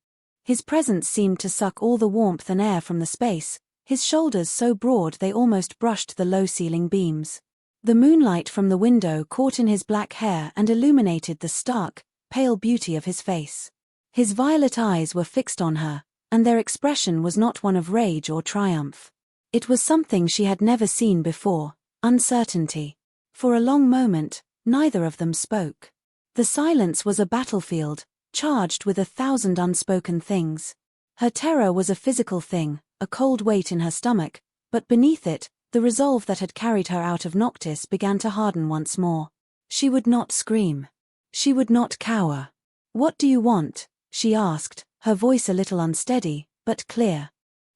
His presence seemed to suck all the warmth and air from the space, his shoulders so broad they almost brushed the low-ceiling beams. The moonlight from the window caught in his black hair and illuminated the stark, pale beauty of his face. His violet eyes were fixed on her, and their expression was not one of rage or triumph. It was something she had never seen before, uncertainty. For a long moment, neither of them spoke. The silence was a battlefield, charged with 1,000 unspoken things. Her terror was a physical thing, a cold weight in her stomach, but beneath it, the resolve that had carried her out of Noctis began to harden once more. She would not scream. She would not cower. "What do you want?" she asked, her voice a little unsteady, but clear.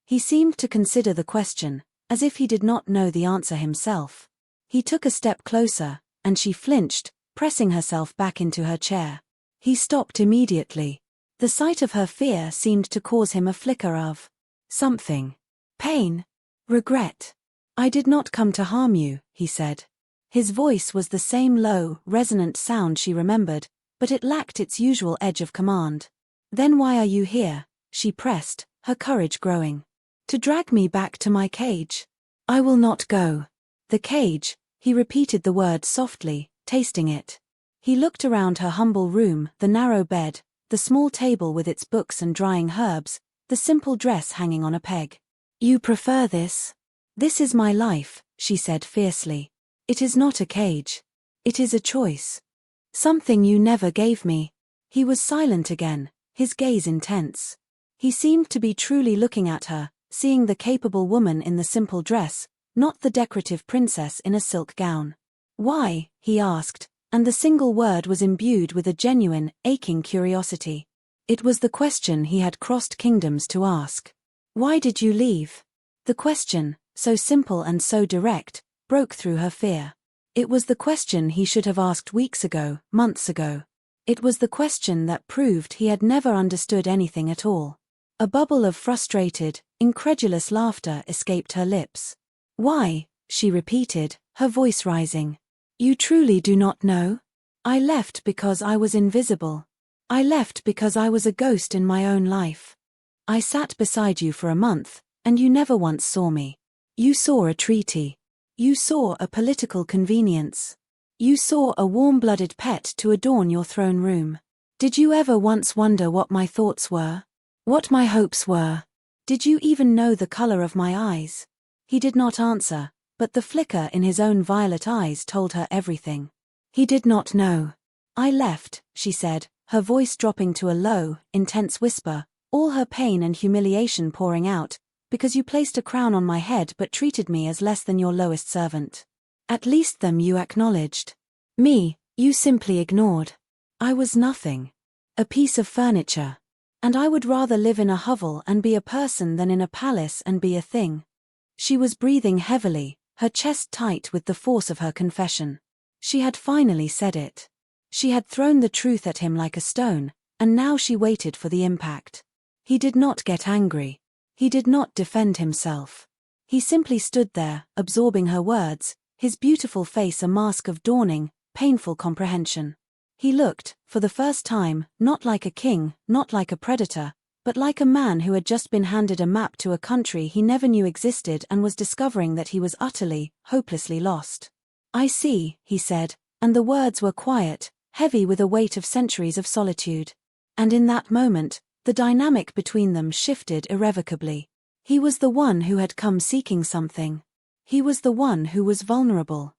He seemed to consider the question, as if he did not know the answer himself. He took a step closer, and she flinched, pressing herself back into her chair. He stopped immediately. The sight of her fear seemed to cause him a flicker of something. Pain. Regret. "I did not come to harm you," he said. His voice was the same low, resonant sound she remembered, but it lacked its usual edge of command. "Then why are you here?" she pressed, her courage growing. "To drag me back to my cage. I will not go." The cage, he repeated the word softly, tasting it. He looked around her humble room, the narrow bed, the small table with its books and drying herbs, the simple dress hanging on a peg. "You prefer this? This is my life," she said fiercely. "It is not a cage. It is a choice. Something you never gave me." He was silent again, his gaze intense. He seemed to be truly looking at her, seeing the capable woman in the simple dress, not the decorative princess in a silk gown. "Why?" he asked, and the single word was imbued with a genuine, aching curiosity. It was the question he had crossed kingdoms to ask. "Why did you leave?" The question, so simple and so direct, broke through her fear. It was the question he should have asked weeks ago, months ago. It was the question that proved he had never understood anything at all. A bubble of frustrated, incredulous laughter escaped her lips. "Why?" she repeated, her voice rising. "You truly do not know? I left because I was invisible. I left because I was a ghost in my own life. I sat beside you for a month, and you never once saw me. You saw a treaty. You saw a political convenience. You saw a warm-blooded pet to adorn your throne room. Did you ever once wonder what my thoughts were? What my hopes were? Did you even know the color of my eyes?" He did not answer, but the flicker in his own violet eyes told her everything. He did not know. "I left," she said, her voice dropping to a low, intense whisper, all her pain and humiliation pouring out, "because you placed a crown on my head but treated me as less than your lowest servant. At least them you acknowledged. Me, you simply ignored. I was nothing. A piece of furniture. And I would rather live in a hovel and be a person than in a palace and be a thing." She was breathing heavily, her chest tight with the force of her confession. She had finally said it. She had thrown the truth at him like a stone, and now she waited for the impact. He did not get angry. He did not defend himself. He simply stood there, absorbing her words, his beautiful face a mask of dawning, painful comprehension. He looked, for the first time, not like a king, not like a predator, but like a man who had just been handed a map to a country he never knew existed and was discovering that he was utterly, hopelessly lost. "I see," he said, and the words were quiet, heavy with a weight of centuries of solitude. And in that moment, the dynamic between them shifted irrevocably. He was the one who had come seeking something. He was the one who was vulnerable.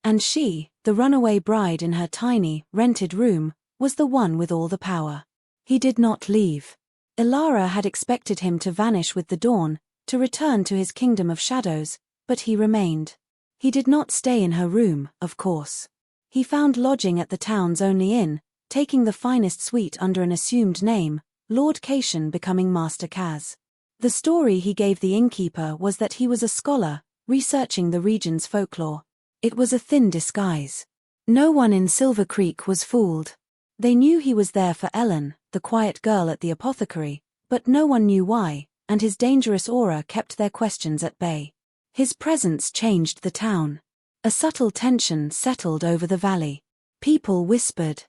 And she, the runaway bride in her tiny, rented room, was the one with all the power. He did not leave. Ilara had expected him to vanish with the dawn, to return to his kingdom of shadows, but he remained. He did not stay in her room, of course. He found lodging at the town's only inn, taking the finest suite under an assumed name, Lord Cation becoming Master Kaz. The story he gave the innkeeper was that he was a scholar, researching the region's folklore. It was a thin disguise. No one in Silver Creek was fooled. They knew he was there for Ellen, the quiet girl at the apothecary, but no one knew why, and his dangerous aura kept their questions at bay. His presence changed the town. A subtle tension settled over the valley. People whispered.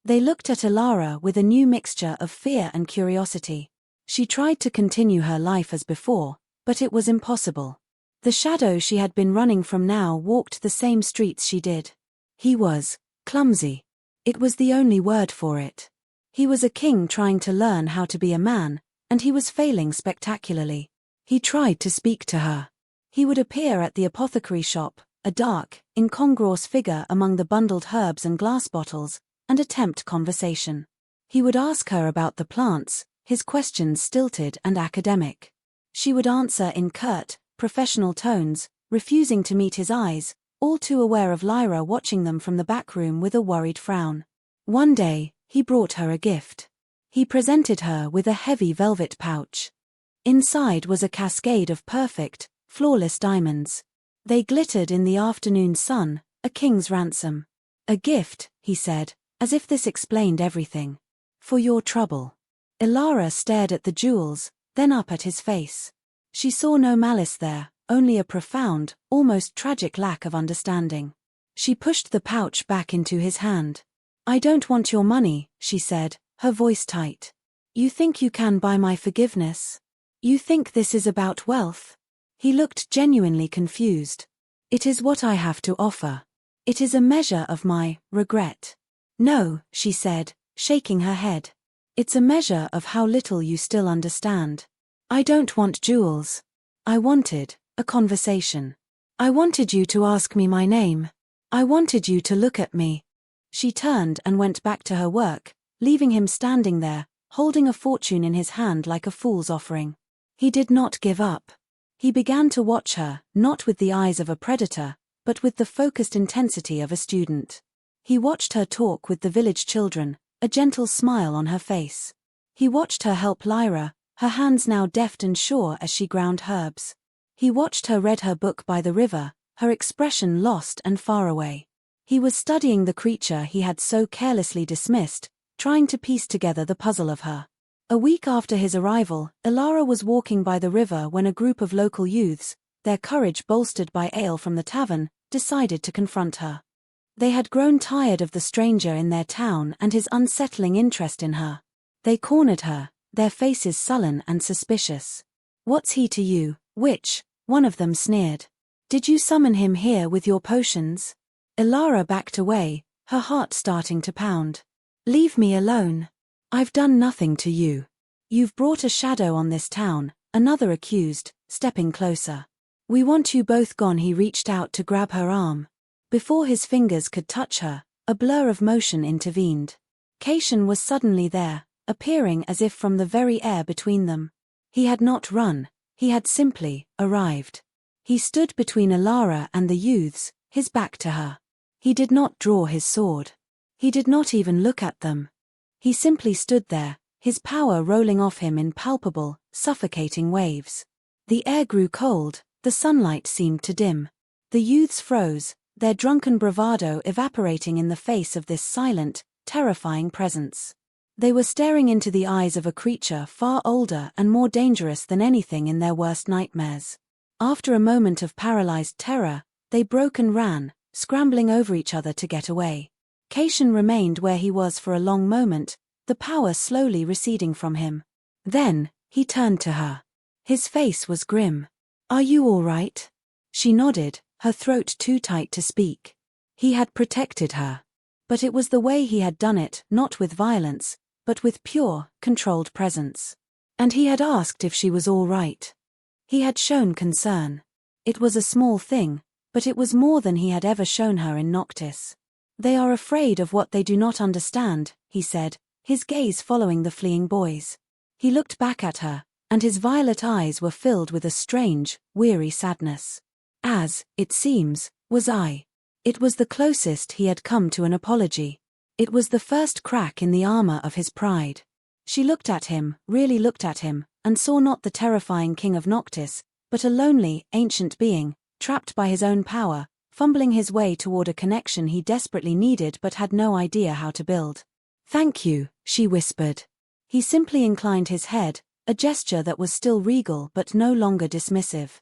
They looked at Ilara with a new mixture of fear and curiosity. She tried to continue her life as before, But it was impossible. The shadow she had been running from now walked the same streets she did. He was clumsy. It was the only word for it. He was a king trying to learn how to be a man, and he was failing spectacularly. He tried to speak to her. He would appear at the apothecary shop, a dark, incongruous figure among the bundled herbs and glass bottles, and attempt conversation. He would ask her about the plants, his questions stilted and academic. She would answer in curt, professional tones, refusing to meet his eyes, all too aware of Lyra watching them from the back room with a worried frown. One day, he brought her a gift. He presented her with a heavy velvet pouch. Inside was a cascade of perfect, flawless diamonds. They glittered in the afternoon sun, a king's ransom. A gift, he said, as if this explained everything. For your trouble. Ilara stared at the jewels, then up at his face. She saw no malice there, only a profound, almost tragic lack of understanding. She pushed the pouch back into his hand. I don't want your money, she said, her voice tight. You think you can buy my forgiveness? You think this is about wealth? He looked genuinely confused. It is what I have to offer. It is a measure of my regret. No, she said, shaking her head. It's a measure of how little you still understand. I don't want jewels. I wanted a conversation. I wanted you to ask me my name. I wanted you to look at me. She turned and went back to her work, leaving him standing there, holding a fortune in his hand like a fool's offering. He did not give up. He began to watch her, not with the eyes of a predator, but with the focused intensity of a student. He watched her talk with the village children, a gentle smile on her face. He watched her help Lyra, her hands now deft and sure as she ground herbs. He watched her read her book by the river, her expression lost and far away. He was studying the creature he had so carelessly dismissed, trying to piece together the puzzle of her. A week after his arrival, Ilara was walking by the river when a group of local youths, their courage bolstered by ale from the tavern, decided to confront her. They had grown tired of the stranger in their town and his unsettling interest in her. They cornered her, their faces sullen and suspicious. What's he to you, witch? One of them sneered. Did you summon him here with your potions? Ilara backed away, her heart starting to pound. Leave me alone. I've done nothing to you. You've brought a shadow on this town, another accused, stepping closer. We want you both gone. He reached out to grab her arm. Before his fingers could touch her, a blur of motion intervened. Cation was suddenly there, appearing as if from the very air between them. He had not run, he had simply arrived. He stood between Ilara and the youths, his back to her. He did not draw his sword. He did not even look at them. He simply stood there, his power rolling off him in palpable, suffocating waves. The air grew cold, the sunlight seemed to dim. The youths froze, their drunken bravado evaporating in the face of this silent, terrifying presence. They were staring into the eyes of a creature far older and more dangerous than anything in their worst nightmares. After a moment of paralyzed terror, they broke and ran, scrambling over each other to get away. Cation remained where he was for a long moment, the power slowly receding from him. Then, he turned to her. His face was grim. Are you all right? She nodded, her throat too tight to speak. He had protected her. But it was the way he had done it, not with violence, but with pure, controlled presence. And he had asked if she was all right. He had shown concern. It was a small thing, but it was more than he had ever shown her in Noctis. They are afraid of what they do not understand, he said, his gaze following the fleeing boys. He looked back at her, and his violet eyes were filled with a strange, weary sadness. As, it seems, was I. It was the closest he had come to an apology. It was the first crack in the armor of his pride. She looked at him, really looked at him, and saw not the terrifying king of Noctis, but a lonely, ancient being, trapped by his own power, fumbling his way toward a connection he desperately needed but had no idea how to build. Thank you, she whispered. He simply inclined his head, a gesture that was still regal but no longer dismissive.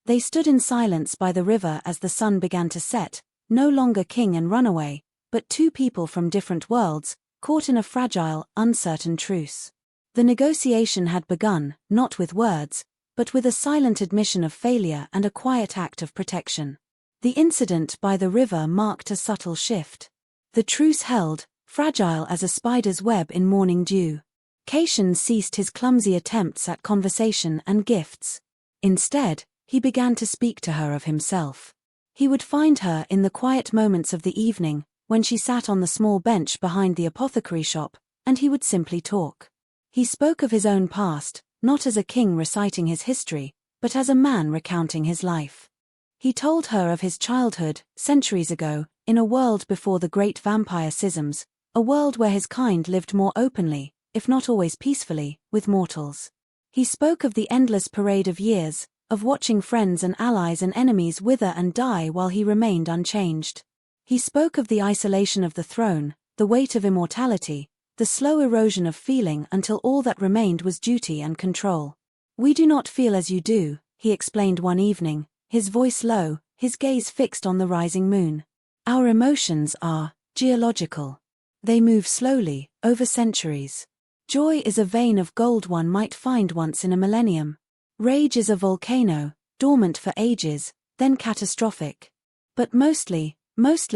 They stood in silence by the river as the sun began to set, no longer king and runaway, but two people from different worlds, caught in a fragile, uncertain truce. The negotiation had begun, not with words, but with a silent admission of failure and a quiet act of protection. The incident by the river marked a subtle shift. The truce held, fragile as a spider's web in morning dew. Cation ceased his clumsy attempts at conversation and gifts. Instead, he began to speak to her of himself. He would find her in the quiet moments of the evening, when she sat on the small bench behind the apothecary shop, and he would simply talk. He spoke of his own past, not as a king reciting his history, but as a man recounting his life. He told her of his childhood, centuries ago, in a world before the great vampire schisms, a world where his kind lived more openly, if not always peacefully, with mortals. He spoke of the endless parade of years, of watching friends and allies and enemies wither and die while he remained unchanged. He spoke of the isolation of the throne, the weight of immortality, the slow erosion of feeling until all that remained was duty and control. "We do not feel as you do," he explained one evening, his voice low, his gaze fixed on the rising moon. "Our emotions are geological. They move slowly, over centuries. Joy is a vein of gold one might find once in a millennium. Rage is a volcano, dormant for ages, then catastrophic. But mostly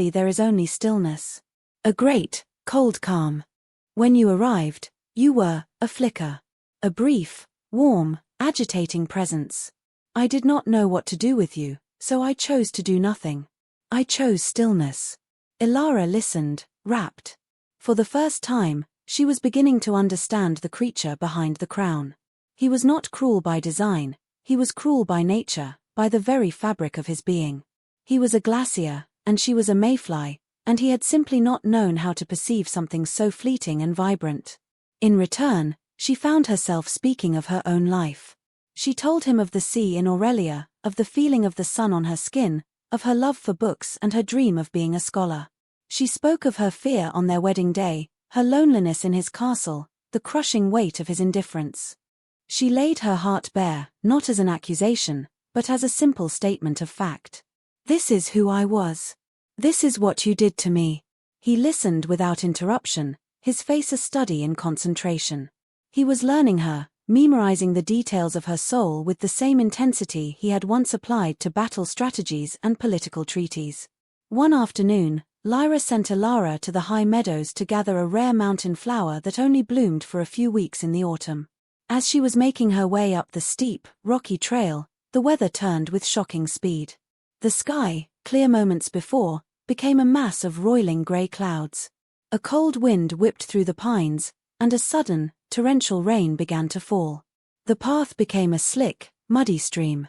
there is only stillness. A great, cold calm. When you arrived, you were a flicker. A brief, warm, agitating presence. I did not know what to do with you, so I chose to do nothing. I chose stillness." Ilara listened, rapt. For the first time, she was beginning to understand the creature behind the crown. He was not cruel by design, he was cruel by nature, by the very fabric of his being. He was a glacier, and she was a mayfly, and he had simply not known how to perceive something so fleeting and vibrant. In return, she found herself speaking of her own life. She told him of the sea in Aurelia, of the feeling of the sun on her skin, of her love for books and her dream of being a scholar. She spoke of her fear on their wedding day, her loneliness in his castle, the crushing weight of his indifference. She laid her heart bare, not as an accusation, but as a simple statement of fact. "This is who I was. This is what you did to me." He listened without interruption, his face a study in concentration. He was learning her, memorizing the details of her soul with the same intensity he had once applied to battle strategies and political treaties. One afternoon, Lyra sent Ilara to the high meadows to gather a rare mountain flower that only bloomed for a few weeks in the autumn. As she was making her way up the steep, rocky trail, the weather turned with shocking speed. The sky, clear moments before, became a mass of roiling grey clouds. A cold wind whipped through the pines, and a sudden, torrential rain began to fall. The path became a slick, muddy stream.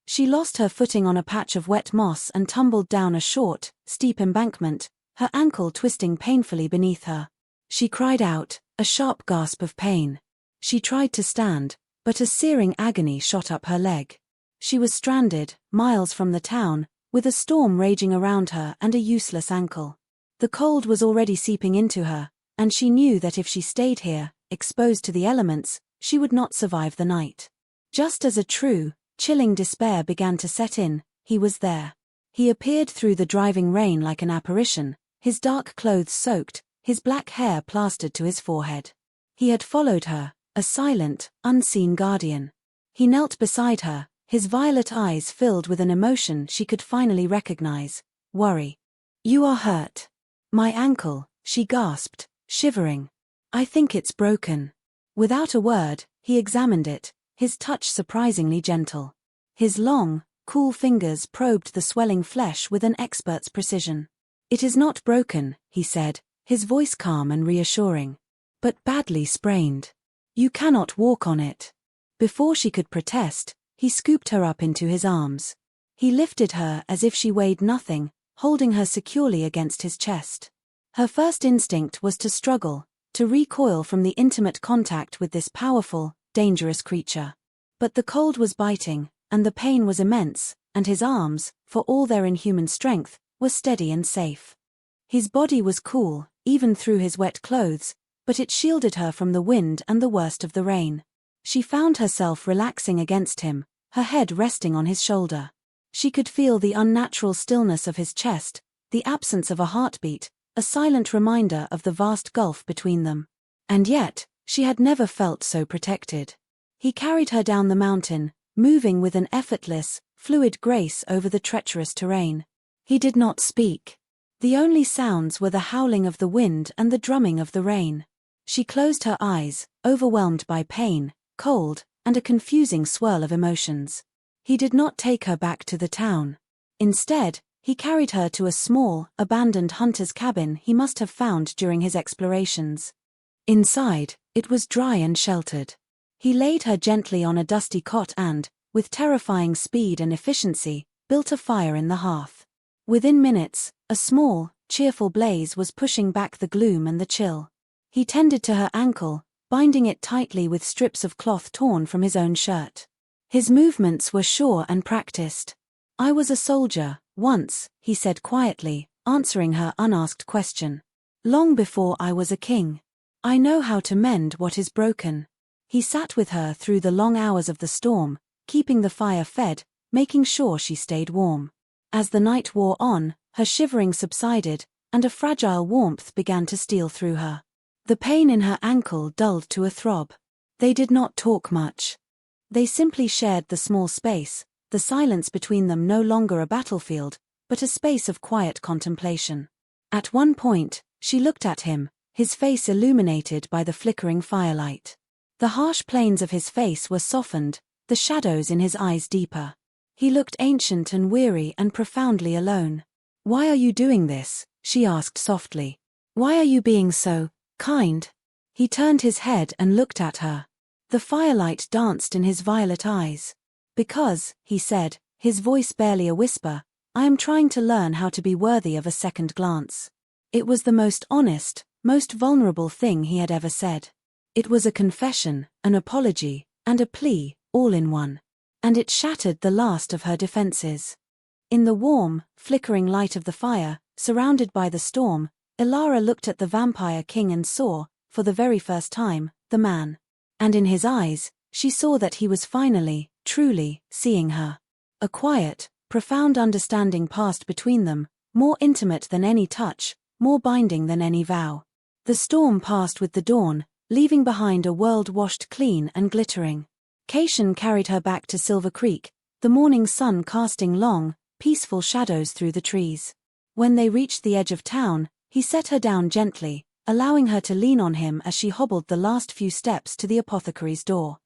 She lost her footing on a patch of wet moss and tumbled down a short, steep embankment, her ankle twisting painfully beneath her. She cried out, a sharp gasp of pain. She tried to stand, but a searing agony shot up her leg. She was stranded, miles from the town, with a storm raging around her and a useless ankle. The cold was already seeping into her, and she knew that if she stayed here, exposed to the elements, she would not survive the night. Just as a true, chilling despair began to set in, he was there. He appeared through the driving rain like an apparition, his dark clothes soaked, his black hair plastered to his forehead. He had followed her, a silent, unseen guardian. He knelt beside her, his violet eyes filled with an emotion she could finally recognize: worry. "You are hurt." "My ankle," she gasped, shivering. "I think it's broken." Without a word, he examined it, his touch surprisingly gentle. His long, cool fingers probed the swelling flesh with an expert's precision. "It is not broken," he said, his voice calm and reassuring. "But badly sprained. You cannot walk on it." Before she could protest, he scooped her up into his arms. He lifted her as if she weighed nothing, holding her securely against his chest. Her first instinct was to struggle, to recoil from the intimate contact with this powerful, dangerous creature. But the cold was biting, and the pain was immense, and his arms, for all their inhuman strength, were steady and safe. His body was cool, even through his wet clothes, but it shielded her from the wind and the worst of the rain. She found herself relaxing against him, her head resting on his shoulder. She could feel the unnatural stillness of his chest, the absence of a heartbeat, a silent reminder of the vast gulf between them. And yet, she had never felt so protected. He carried her down the mountain, moving with an effortless, fluid grace over the treacherous terrain. He did not speak. The only sounds were the howling of the wind and the drumming of the rain. She closed her eyes, overwhelmed by pain, cold, and a confusing swirl of emotions. He did not take her back to the town. Instead, he carried her to a small, abandoned hunter's cabin he must have found during his explorations. Inside, it was dry and sheltered. He laid her gently on a dusty cot and, with terrifying speed and efficiency, built a fire in the hearth. Within minutes, a small, cheerful blaze was pushing back the gloom and the chill. He tended to her ankle, binding it tightly with strips of cloth torn from his own shirt. His movements were sure and practiced. "I was a soldier, once," he said quietly, answering her unasked question. "Long before I was a king. I know how to mend what is broken." He sat with her through the long hours of the storm, keeping the fire fed, making sure she stayed warm. As the night wore on, her shivering subsided, and a fragile warmth began to steal through her. The pain in her ankle dulled to a throb. They did not talk much. They simply shared the small space, the silence between them no longer a battlefield, but a space of quiet contemplation. At one point, she looked at him, his face illuminated by the flickering firelight. The harsh planes of his face were softened, the shadows in his eyes deeper. He looked ancient and weary and profoundly alone. "Why are you doing this?" she asked softly. "Why are you being so kind?" He turned his head and looked at her. The firelight danced in his violet eyes. "Because," he said, his voice barely a whisper, "I am trying to learn how to be worthy of a second glance." It was the most honest, most vulnerable thing he had ever said. It was a confession, an apology, and a plea, all in one. And it shattered the last of her defenses. In the warm, flickering light of the fire, surrounded by the storm, Ilara looked at the vampire king and saw, for the very first time, the man. And in his eyes, she saw that he was finally, truly, seeing her. A quiet, profound understanding passed between them, more intimate than any touch, more binding than any vow. The storm passed with the dawn, leaving behind a world washed clean and glittering. Cation carried her back to Silver Creek, the morning sun casting long, peaceful shadows through the trees. When they reached the edge of town, he set her down gently, allowing her to lean on him as she hobbled the last few steps to the apothecary's door.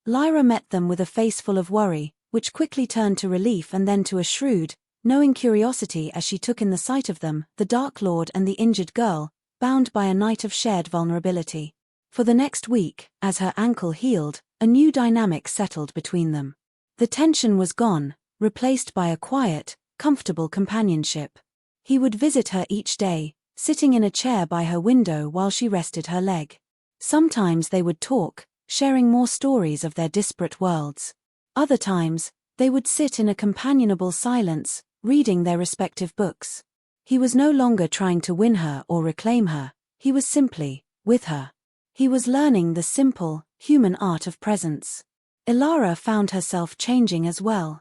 Lyra met them with a face full of worry, which quickly turned to relief and then to a shrewd, knowing curiosity as she took in the sight of them, the Dark Lord and the injured girl, bound by a night of shared vulnerability. For the next week, as her ankle healed, a new dynamic settled between them. The tension was gone, replaced by a quiet, comfortable companionship. He would visit her each day, sitting in a chair by her window while she rested her leg. Sometimes they would talk, sharing more stories of their disparate worlds. Other times, they would sit in a companionable silence, reading their respective books. He was no longer trying to win her or reclaim her, he was simply with her. He was learning the simple, human art of presence. Ilara found herself changing as well.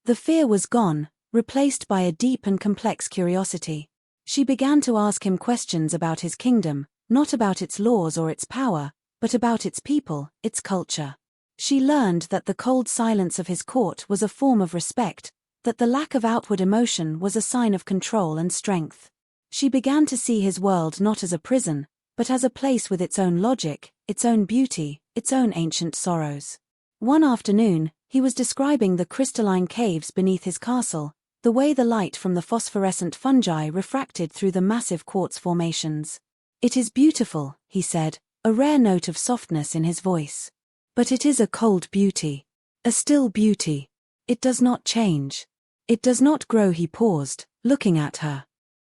The fear was gone, replaced by a deep and complex curiosity. She began to ask him questions about his kingdom, not about its laws or its power, but about its people, its culture. She learned that the cold silence of his court was a form of respect, that the lack of outward emotion was a sign of control and strength. She began to see his world not as a prison, but as a place with its own logic, its own beauty, its own ancient sorrows. One afternoon, he was describing the crystalline caves beneath his castle, the way the light from the phosphorescent fungi refracted through the massive quartz formations. "It is beautiful," he said, a rare note of softness in his voice. "But it is a cold beauty. A still beauty. It does not change. It does not grow." He paused, looking at her.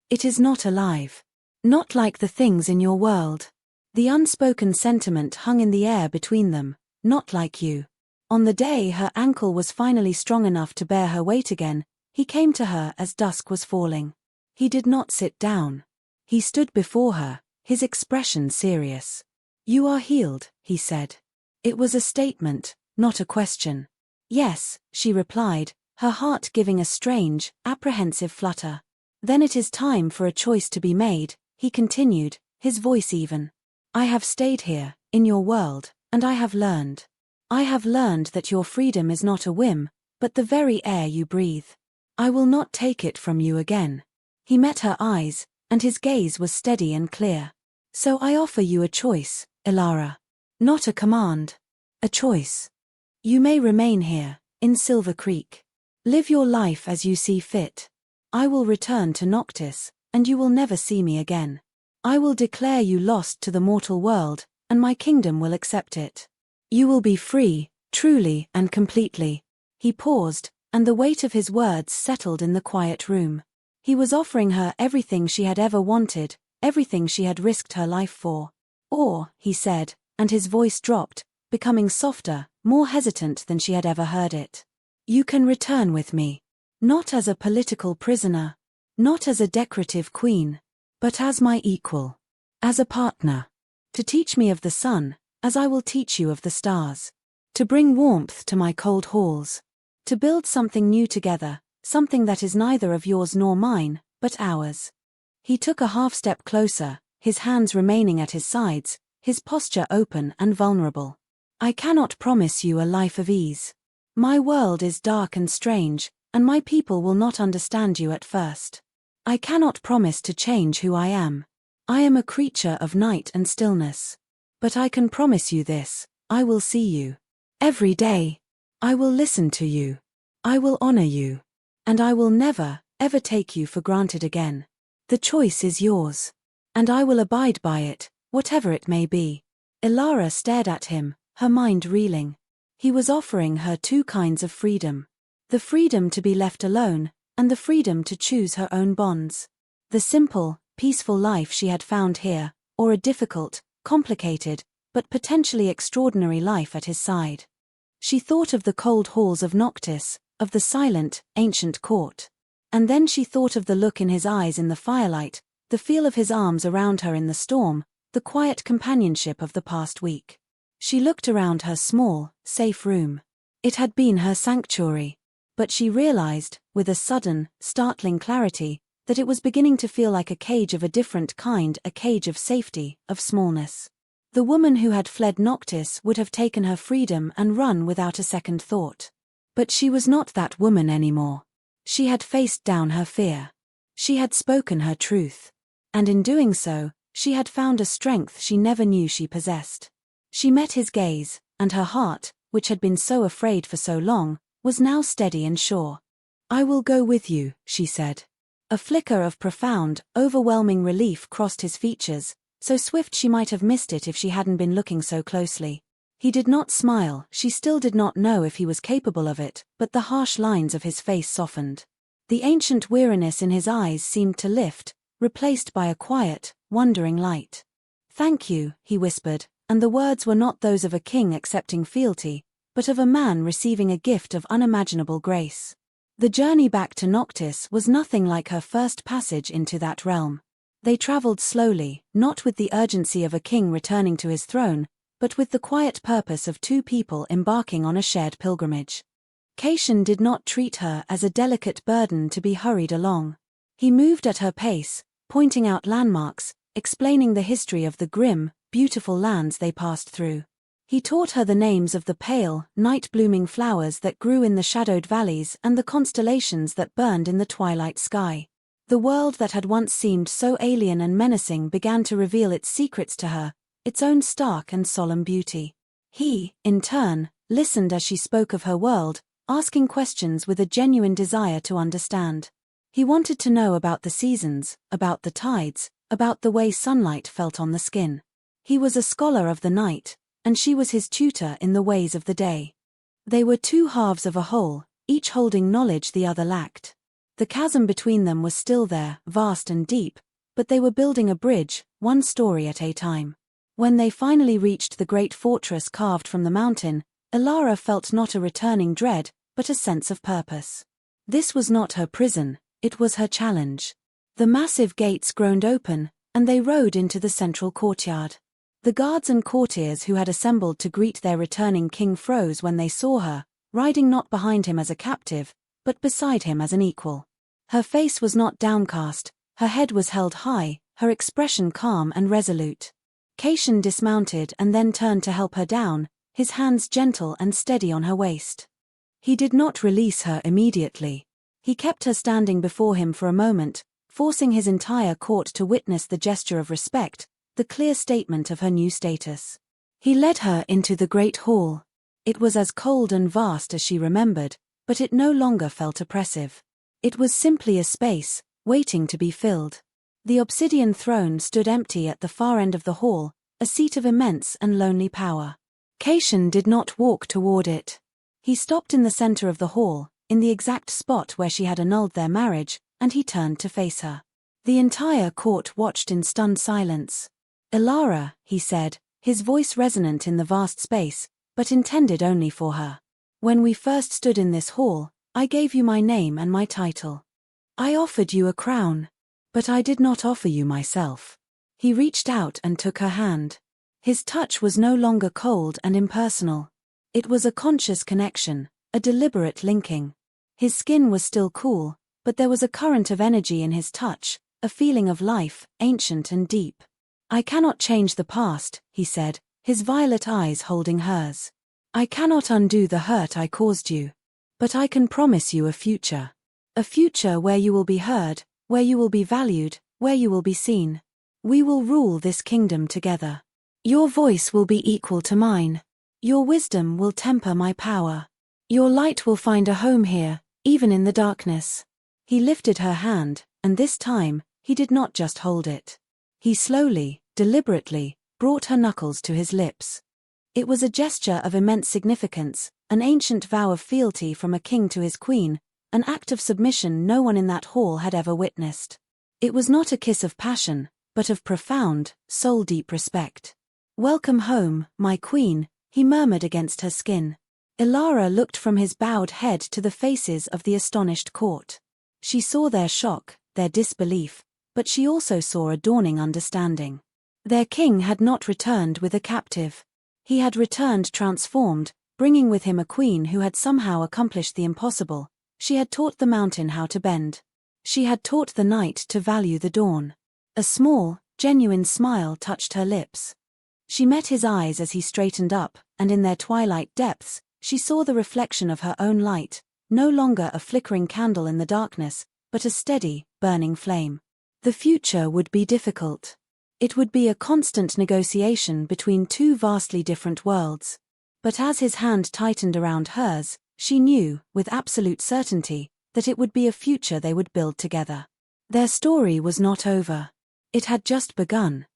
"It is not alive. Not like the things in your world." The unspoken sentiment hung in the air between them, "Not like you." On the day her ankle was finally strong enough to bear her weight again, he came to her as dusk was falling. He did not sit down. He stood before her, his expression serious. "You are healed," he said. It was a statement, not a question. "Yes," she replied, her heart giving a strange, apprehensive flutter. "Then it is time for a choice to be made," he continued, his voice even. "I have stayed here, in your world, and I have learned. I have learned that your freedom is not a whim, but the very air you breathe. I will not take it from you again." He met her eyes, and his gaze was steady and clear. "So I offer you a choice, Elara. Not a command. A choice. You may remain here, in Silver Creek. Live your life as you see fit. I will return to Noctis, and you will never see me again. I will declare you lost to the mortal world, and my kingdom will accept it. You will be free, truly and completely." He paused, and the weight of his words settled in the quiet room. He was offering her everything she had ever wanted, everything she had risked her life for. "Or," he said, and his voice dropped, becoming softer, more hesitant than she had ever heard it. "You can return with me. Not as a political prisoner. Not as a decorative queen. But as my equal. As a partner. To teach me of the sun, as I will teach you of the stars. To bring warmth to my cold halls. To build something new together, something that is neither of yours nor mine, but ours." He took a half-step closer, his hands remaining at his sides, his posture open and vulnerable. "I cannot promise you a life of ease. My world is dark and strange, and my people will not understand you at first. I cannot promise to change who I am. I am a creature of night and stillness. But I can promise you this: I will see you. Every day. I will listen to you. I will honor you. And I will never, ever take you for granted again. The choice is yours. And I will abide by it, whatever it may be." Elara stared at him, her mind reeling. He was offering her two kinds of freedom. The freedom to be left alone, and the freedom to choose her own bonds. The simple, peaceful life she had found here, or a difficult, complicated, but potentially extraordinary life at his side. She thought of the cold halls of Noctis, of the silent, ancient court. And then she thought of the look in his eyes in the firelight, the feel of his arms around her in the storm, the quiet companionship of the past week. She looked around her small, safe room. It had been her sanctuary. But she realized, with a sudden, startling clarity, that it was beginning to feel like a cage of a different kind, a cage of safety, of smallness. The woman who had fled Noctis would have taken her freedom and run without a second thought. But she was not that woman anymore. She had faced down her fear. She had spoken her truth. And in doing so, she had found a strength she never knew she possessed. She met his gaze, and her heart, which had been so afraid for so long, was now steady and sure. "I will go with you," she said. A flicker of profound, overwhelming relief crossed his features, so swift she might have missed it if she hadn't been looking so closely. He did not smile, she still did not know if he was capable of it, but the harsh lines of his face softened. The ancient weariness in his eyes seemed to lift, replaced by a quiet, wondering light. "Thank you," he whispered, and the words were not those of a king accepting fealty, but of a man receiving a gift of unimaginable grace. The journey back to Noctis was nothing like her first passage into that realm. They traveled slowly, not with the urgency of a king returning to his throne, but with the quiet purpose of two people embarking on a shared pilgrimage. Caitian did not treat her as a delicate burden to be hurried along. He moved at her pace, pointing out landmarks, explaining the history of the grim, beautiful lands they passed through. He taught her the names of the pale, night-blooming flowers that grew in the shadowed valleys and the constellations that burned in the twilight sky. The world that had once seemed so alien and menacing began to reveal its secrets to her, its own stark and solemn beauty. He, in turn, listened as she spoke of her world, asking questions with a genuine desire to understand. He wanted to know about the seasons, about the tides, about the way sunlight felt on the skin. He was a scholar of the night, and she was his tutor in the ways of the day. They were two halves of a whole, each holding knowledge the other lacked. The chasm between them was still there, vast and deep, but they were building a bridge, one story at a time. When they finally reached the great fortress carved from the mountain, Elara felt not a returning dread, but a sense of purpose. This was not her prison, it was her challenge. The massive gates groaned open, and they rode into the central courtyard. The guards and courtiers who had assembled to greet their returning king froze when they saw her, riding not behind him as a captive, but beside him as an equal. Her face was not downcast, her head was held high, her expression calm and resolute. Caitian dismounted and then turned to help her down, his hands gentle and steady on her waist. He did not release her immediately. He kept her standing before him for a moment, forcing his entire court to witness the gesture of respect, the clear statement of her new status. He led her into the great hall. It was as cold and vast as she remembered, but it no longer felt oppressive. It was simply a space, waiting to be filled. The obsidian throne stood empty at the far end of the hall, a seat of immense and lonely power. Caitian did not walk toward it. He stopped in the center of the hall, in the exact spot where she had annulled their marriage, and he turned to face her. The entire court watched in stunned silence. "Ilara," he said, his voice resonant in the vast space, but intended only for her. "When we first stood in this hall, I gave you my name and my title. I offered you a crown. But I did not offer you myself." He reached out and took her hand. His touch was no longer cold and impersonal. It was a conscious connection, a deliberate linking. His skin was still cool, but there was a current of energy in his touch, a feeling of life, ancient and deep. "I cannot change the past," he said, his violet eyes holding hers. "I cannot undo the hurt I caused you. But I can promise you a future. A future where you will be heard, where you will be valued, where you will be seen. We will rule this kingdom together. Your voice will be equal to mine. Your wisdom will temper my power. Your light will find a home here, even in the darkness." He lifted her hand, and this time, he did not just hold it. He slowly, deliberately, brought her knuckles to his lips. It was a gesture of immense significance, an ancient vow of fealty from a king to his queen, an act of submission no one in that hall had ever witnessed. It was not a kiss of passion, but of profound, soul-deep respect. "Welcome home, my queen," he murmured against her skin. Ilara looked from his bowed head to the faces of the astonished court. She saw their shock, their disbelief, but she also saw a dawning understanding. Their king had not returned with a captive. He had returned transformed, bringing with him a queen who had somehow accomplished the impossible. She had taught the mountain how to bend. She had taught the night to value the dawn. A small, genuine smile touched her lips. She met his eyes as he straightened up, and in their twilight depths, she saw the reflection of her own light, no longer a flickering candle in the darkness, but a steady, burning flame. The future would be difficult. It would be a constant negotiation between two vastly different worlds. But as his hand tightened around hers, she knew, with absolute certainty, that it would be a future they would build together. Their story was not over. It had just begun.